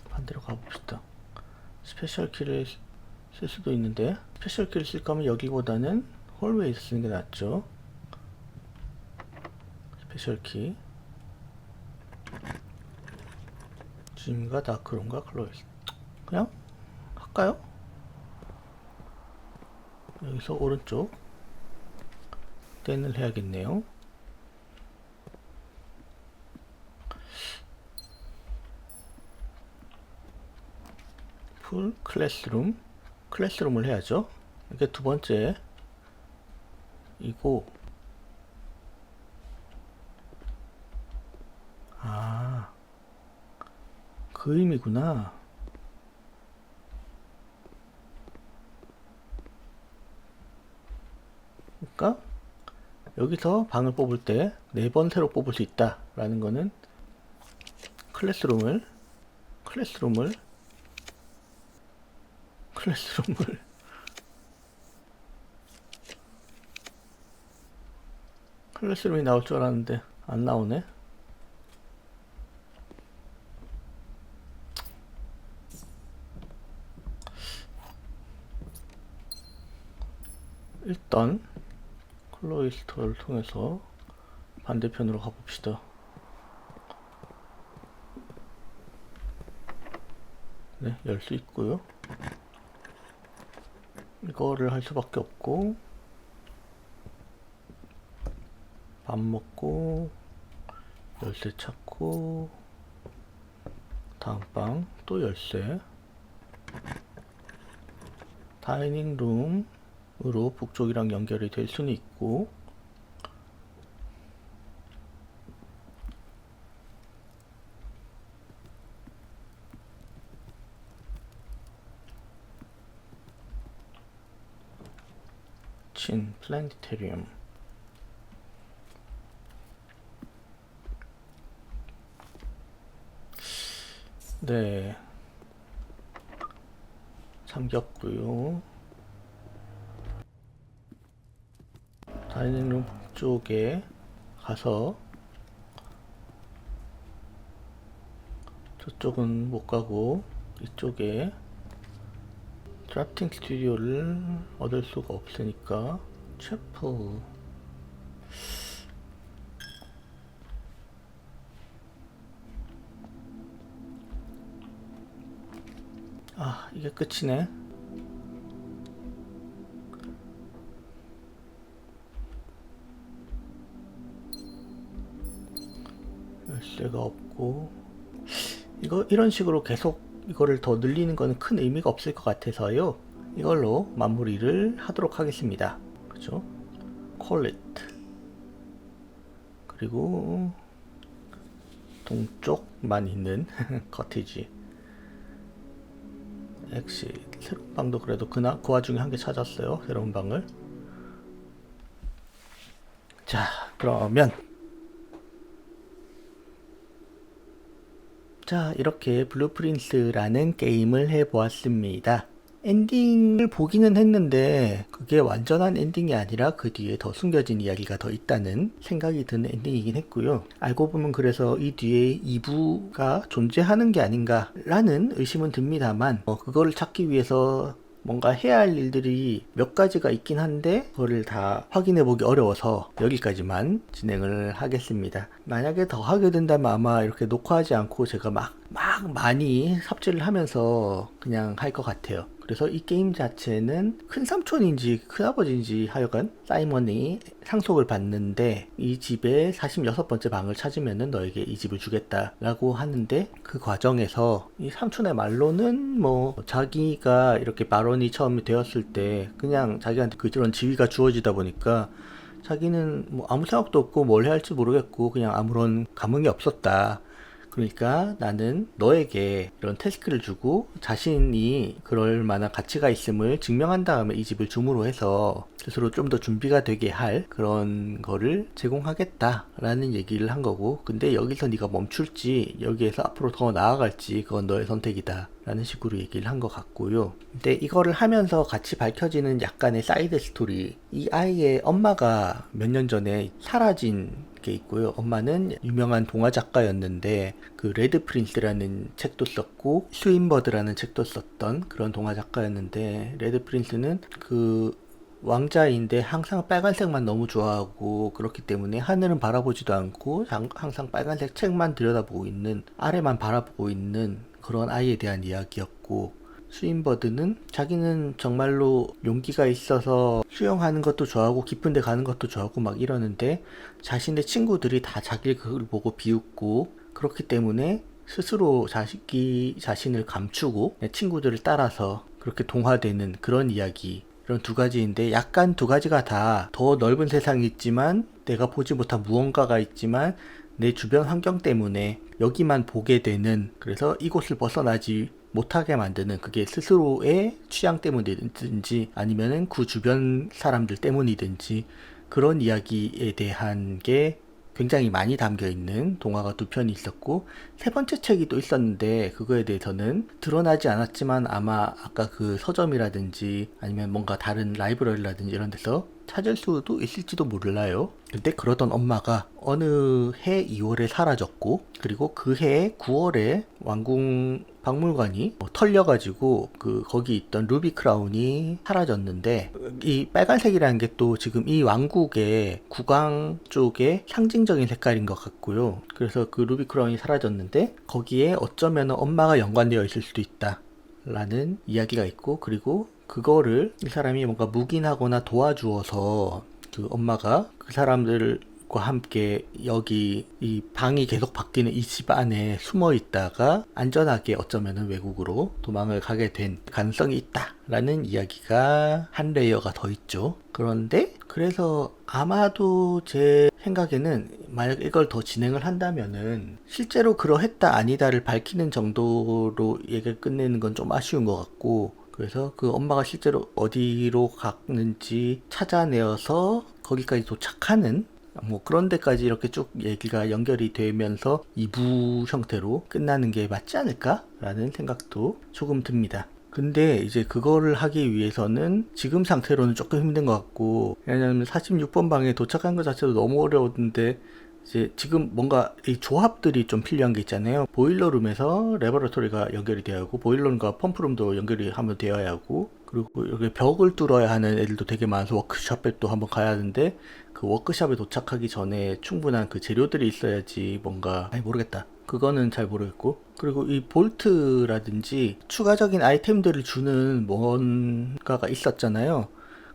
반대로 가봅시다. 스페셜 키를 쓸 수도 있는데, 스페셜 키를 쓸 거면 여기보다는 홀웨이 쓰는 게 낫죠. 스페셜 키. 짐과 다크룸과 클로이스. 그냥 할까요? 여기서 오른쪽 땡을 해야겠네요. 풀 클래스룸. 클래스룸을 해야죠. 이게 두 번째 이고, 그 의미구나. 그러니까 여기서 방을 뽑을 때 4번 새로 뽑을 수 있다 라는 거는 클래스룸을 클래스룸이 나올 줄 알았는데 안 나오네. 일단 클로이스터를 통해서 반대편으로 가봅시다. 네, 열 수 있고요. 이거를 할 수밖에 없고, 밥 먹고 열쇠 찾고 다음 방 또 열쇠. 다이닝 룸으로 북쪽이랑 연결이 될 수는 있고, 친 플래니테리움. 네, 잠겼고요. 다이닝룸 쪽에 가서, 저쪽은 못 가고 이쪽에 드라프팅 스튜디오를 얻을 수가 없으니까 채플. 이게 끝이네. 열쇠가 없고, 이런 식으로 계속 이거를 더 늘리는 거는 큰 의미가 없을 것 같아서요. 이걸로 마무리를 하도록 하겠습니다. 그죠? call it. 그리고 동쪽만 있는 커티지. exit. 새로운 방도 그래도 그 와중에 한 개 찾았어요. 새로운 방을. 자, 그러면 자, 이렇게 블루프린스라는 게임을 해보았습니다. 엔딩을 보기는 했는데 그게 완전한 엔딩이 아니라 그 뒤에 더 숨겨진 이야기가 더 있다는 생각이 드는 엔딩이긴 했고요. 알고 보면 그래서 이 뒤에 2부가 존재하는 게 아닌가라는 의심은 듭니다만 그거를 찾기 위해서 뭔가 해야 할 일들이 몇 가지가 있긴 한데 그거를 다 확인해 보기 어려워서 여기까지만 진행을 하겠습니다. 만약에 더 하게 된다면 아마 이렇게 녹화하지 않고 제가 막 많이 삽질을 하면서 그냥 할 것 같아요. 그래서 이 게임 자체는 큰삼촌인지 큰아버지인지 하여간 사이먼이 상속을 받는데 이 집의 46번째 방을 찾으면은 너에게 이 집을 주겠다 라고 하는데 그 과정에서 이 삼촌의 말로는 뭐 자기가 이렇게 바론이 처음 되었을 때 그냥 자기한테 그런 지위가 주어지다 보니까 자기는 뭐 아무 생각도 없고 뭘 해야 할지 모르겠고 그냥 아무런 감흥이 없었다. 그러니까 나는 너에게 이런 태스크를 주고 자신이 그럴 만한 가치가 있음을 증명한 다음에 이 집을 줌으로 해서 스스로 좀 더 준비가 되게 할 그런 거를 제공하겠다라는 얘기를 한 거고, 근데 여기서 네가 멈출지 여기에서 앞으로 더 나아갈지 그건 너의 선택이다 라는 식으로 얘기를 한 것 같고요. 근데 이거를 하면서 같이 밝혀지는 약간의 사이드 스토리, 이 아이의 엄마가 몇 년 전에 사라진 게 있고요. 엄마는 유명한 동화 작가였는데 그 레드 프린스라는 책도 썼고 스윈버드라는 책도 썼던 그런 동화 작가였는데, 레드 프린스는 그 왕자인데 항상 빨간색만 너무 좋아하고 그렇기 때문에 하늘은 바라보지도 않고 항상 빨간색 책만 들여다보고 있는, 아래만 바라보고 있는 그런 아이에 대한 이야기였고, 스윈버드는 자기는 정말로 용기가 있어서 수영하는 것도 좋아하고 깊은 데 가는 것도 좋아하고 막 이러는데 자신의 친구들이 다 자기를 그걸 보고 비웃고, 그렇기 때문에 스스로 자신을 감추고 친구들을 따라서 그렇게 동화되는 그런 이야기, 이런 두 가지인데 약간 두 가지가 다 더 넓은 세상이 있지만 내가 보지 못한 무언가가 있지만 내 주변 환경 때문에 여기만 보게 되는, 그래서 이곳을 벗어나지 못하게 만드는, 그게 스스로의 취향 때문이든지 아니면은 그 주변 사람들 때문이든지 그런 이야기에 대한 게 굉장히 많이 담겨 있는 동화가 두 편이 있었고, 세 번째 책이 또 있었는데 그거에 대해서는 드러나지 않았지만 아마 아까 그 서점이라든지 아니면 뭔가 다른 라이브러리라든지 이런 데서 찾을 수도 있을지도 몰라요. 근데 그러던 엄마가 어느 해 2월에 사라졌고, 그리고 그 해 9월에 왕궁 박물관이 털려가지고 거기 있던 루비 크라운이 사라졌는데, 이 빨간색이라는 게 또 지금 이 왕국의 국왕 쪽의 상징적인 색깔인 것 같고요. 그래서 그 루비 크라운이 사라졌는데 거기에 어쩌면 엄마가 연관되어 있을 수도 있다 라는 이야기가 있고, 그리고 그거를 이 사람이 뭔가 묵인하거나 도와주어서 그 엄마가 그 사람들과 함께 여기 이 방이 계속 바뀌는 이 집 안에 숨어 있다가 안전하게 어쩌면은 외국으로 도망을 가게 된 가능성이 있다 라는 이야기가 한 레이어가 더 있죠. 그런데 그래서 아마도 제 생각에는 만약 이걸 더 진행을 한다면은 실제로 그러했다 아니다를 밝히는 정도로 얘기를 끝내는 건 좀 아쉬운 것 같고, 그래서 그 엄마가 실제로 어디로 갔는지 찾아내어서 거기까지 도착하는 뭐 그런 데까지 이렇게 쭉 얘기가 연결이 되면서 2부 형태로 끝나는 게 맞지 않을까? 라는 생각도 조금 듭니다. 근데 이제 그거를 하기 위해서는 지금 상태로는 조금 힘든 것 같고, 왜냐면 46번 방에 도착한 것 자체도 너무 어려웠는데 이제 지금 뭔가 이 조합들이 좀 필요한 게 있잖아요. 보일러룸에서 레버러토리가 연결이 되어야 하고, 보일러룸과 펌프룸도 연결이 하면 되어야 하고, 그리고 여기 벽을 뚫어야 하는 애들도 되게 많아서 워크숍에 또 한번 가야 하는데, 그 워크숍에 도착하기 전에 충분한 그 재료들이 있어야지 뭔가, 모르겠다. 그거는 잘 모르겠고, 그리고 이 볼트라든지 추가적인 아이템들을 주는 뭔가가 있었잖아요.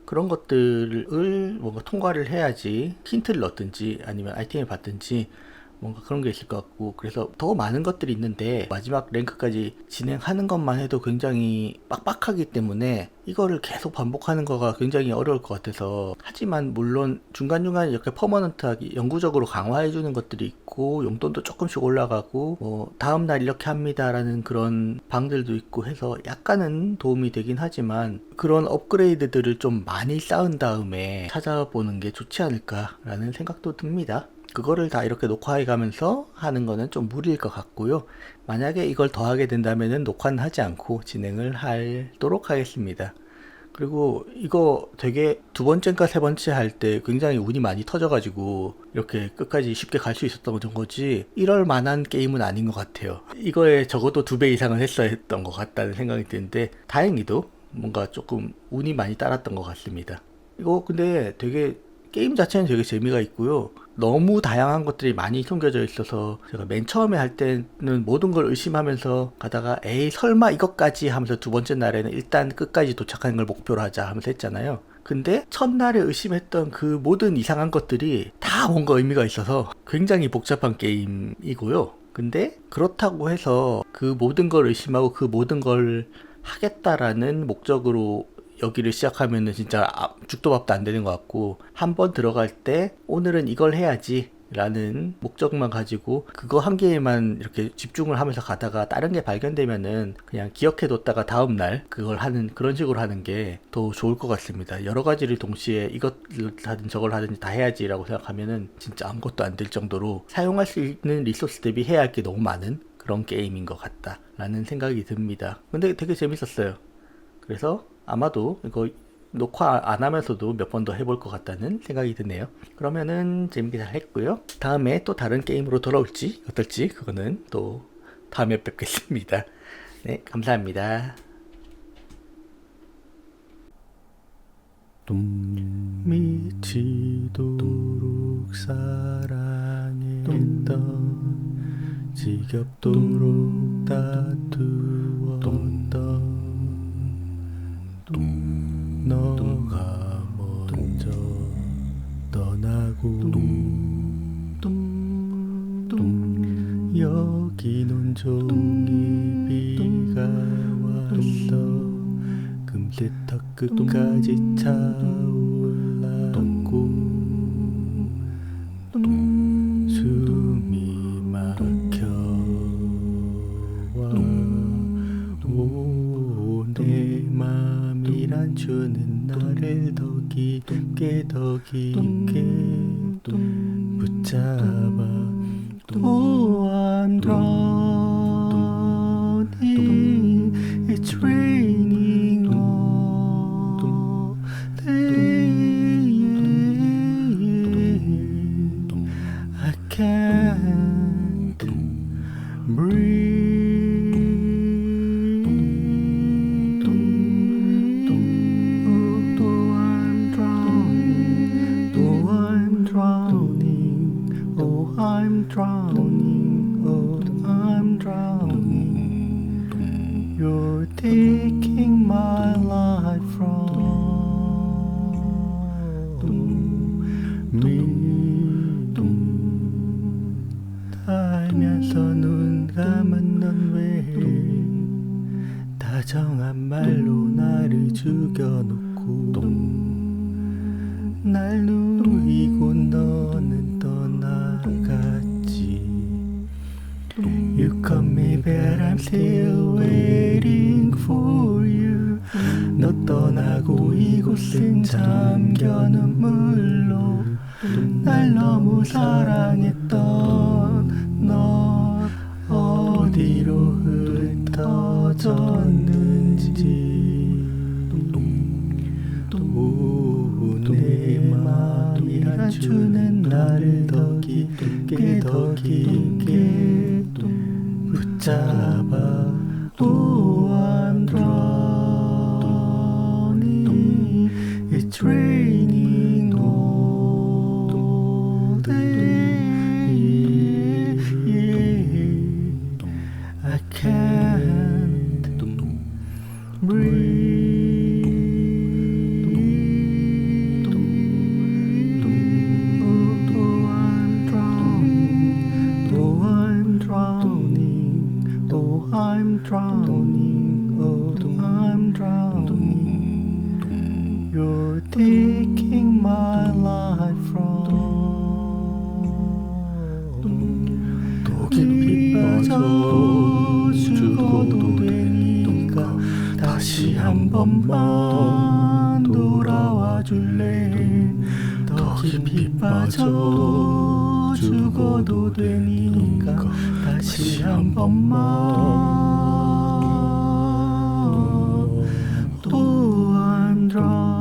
그런 것들을 뭔가 통과를 해야지 힌트를 얻든지 아니면 아이템을 받든지 뭔가 그런 게 있을 것 같고, 그래서 더 많은 것들이 있는데 마지막 랭크까지 진행하는 것만 해도 굉장히 빡빡하기 때문에 이거를 계속 반복하는 거가 굉장히 어려울 것 같아서, 하지만 물론 중간중간 이렇게 퍼머넌트하게 영구적으로 강화해 주는 것들이 있고 용돈도 조금씩 올라가고 뭐 다음날 이렇게 합니다 라는 그런 방들도 있고 해서 약간은 도움이 되긴 하지만, 그런 업그레이드들을 좀 많이 쌓은 다음에 찾아보는 게 좋지 않을까 라는 생각도 듭니다. 그거를 다 이렇게 녹화해 가면서 하는 거는 좀 무리일 것 같고요. 만약에 이걸 더하게 된다면은 녹화는 하지 않고 진행을 하도록 하겠습니다. 그리고 이거 되게 두 번째인가 세 번째 할 때 굉장히 운이 많이 터져가지고 이렇게 끝까지 쉽게 갈 수 있었던 거지, 이럴 만한 게임은 아닌 것 같아요. 이거에 적어도 2배 이상은 했어야 했던 것 같다는 생각이 드는데, 다행히도 뭔가 조금 운이 많이 따랐던 것 같습니다. 이거 근데 되게 게임 자체는 되게 재미가 있고요. 너무 다양한 것들이 많이 숨겨져 있어서 제가 맨 처음에 할 때는 모든 걸 의심하면서 가다가 에이 설마 이것까지 하면서 두 번째 날에는 일단 끝까지 도착하는 걸 목표로 하자 하면서 했잖아요. 근데 첫날에 의심했던 그 모든 이상한 것들이 다 뭔가 의미가 있어서 굉장히 복잡한 게임이고요. 근데 그렇다고 해서 그 모든 걸 의심하고 그 모든 걸 하겠다라는 목적으로 여기를 시작하면은 진짜 죽도 밥도 안 되는 것 같고, 한번 들어갈 때 오늘은 이걸 해야지 라는 목적만 가지고 그거 한 개에만 이렇게 집중을 하면서 가다가 다른 게 발견되면은 그냥 기억해뒀다가 다음날 그걸 하는, 그런 식으로 하는 게 더 좋을 것 같습니다. 여러 가지를 동시에 이것을 하든 저걸 하든지 다 해야지 라고 생각하면은 진짜 아무것도 안 될 정도로 사용할 수 있는 리소스 대비 해야 할 게 너무 많은 그런 게임인 것 같다 라는 생각이 듭니다. 근데 되게 재밌었어요. 그래서 아마도 이거 녹화 안 하면서도 몇 번 더 해볼 것 같다는 생각이 드네요. 그러면은 재밌게 잘 했고요. 다음에 또 다른 게임으로 돌아올지 어떨지 그거는 또 다음에 뵙겠습니다. 네, 감사합니다. 미치도록 사랑했던, 지겹도록 다투었던 너가 먼저 떠나고 여긴 온종일 비가 왔어. 금세 턱 끝까지 차올랐고 숨이 막혀와 내 맘이란 주는 나를 더 깊게 붙잡아. Oh, I'm drowning, it's raining all day. I can't breathe. I'm drowning, oh, I'm drowning. You're taking my life from me. 달면서 눈 감은 넌 왜 다정한 말로 나를 죽여놓고 날 누이고 너는 떠나갔지. You call me but I'm still waiting for you. 너 떠나고 이곳은 잠겨 눈물로 날 너무 사랑했던 너 어디로 흩어졌는지. 내 맘이란 주는 나를 더 깊게 붙잡아. Oh, I'm drowning, it's raining all day. I can't breathe. I'm drowning, oh, I'm drowning. You're taking my life from. 더 깊이 빠져 죽어도 되니까 다시 한 번만 돌아와 줄래. 더 깊이 빠져 죽어도 되니까 다시 한 번만 또 안 들어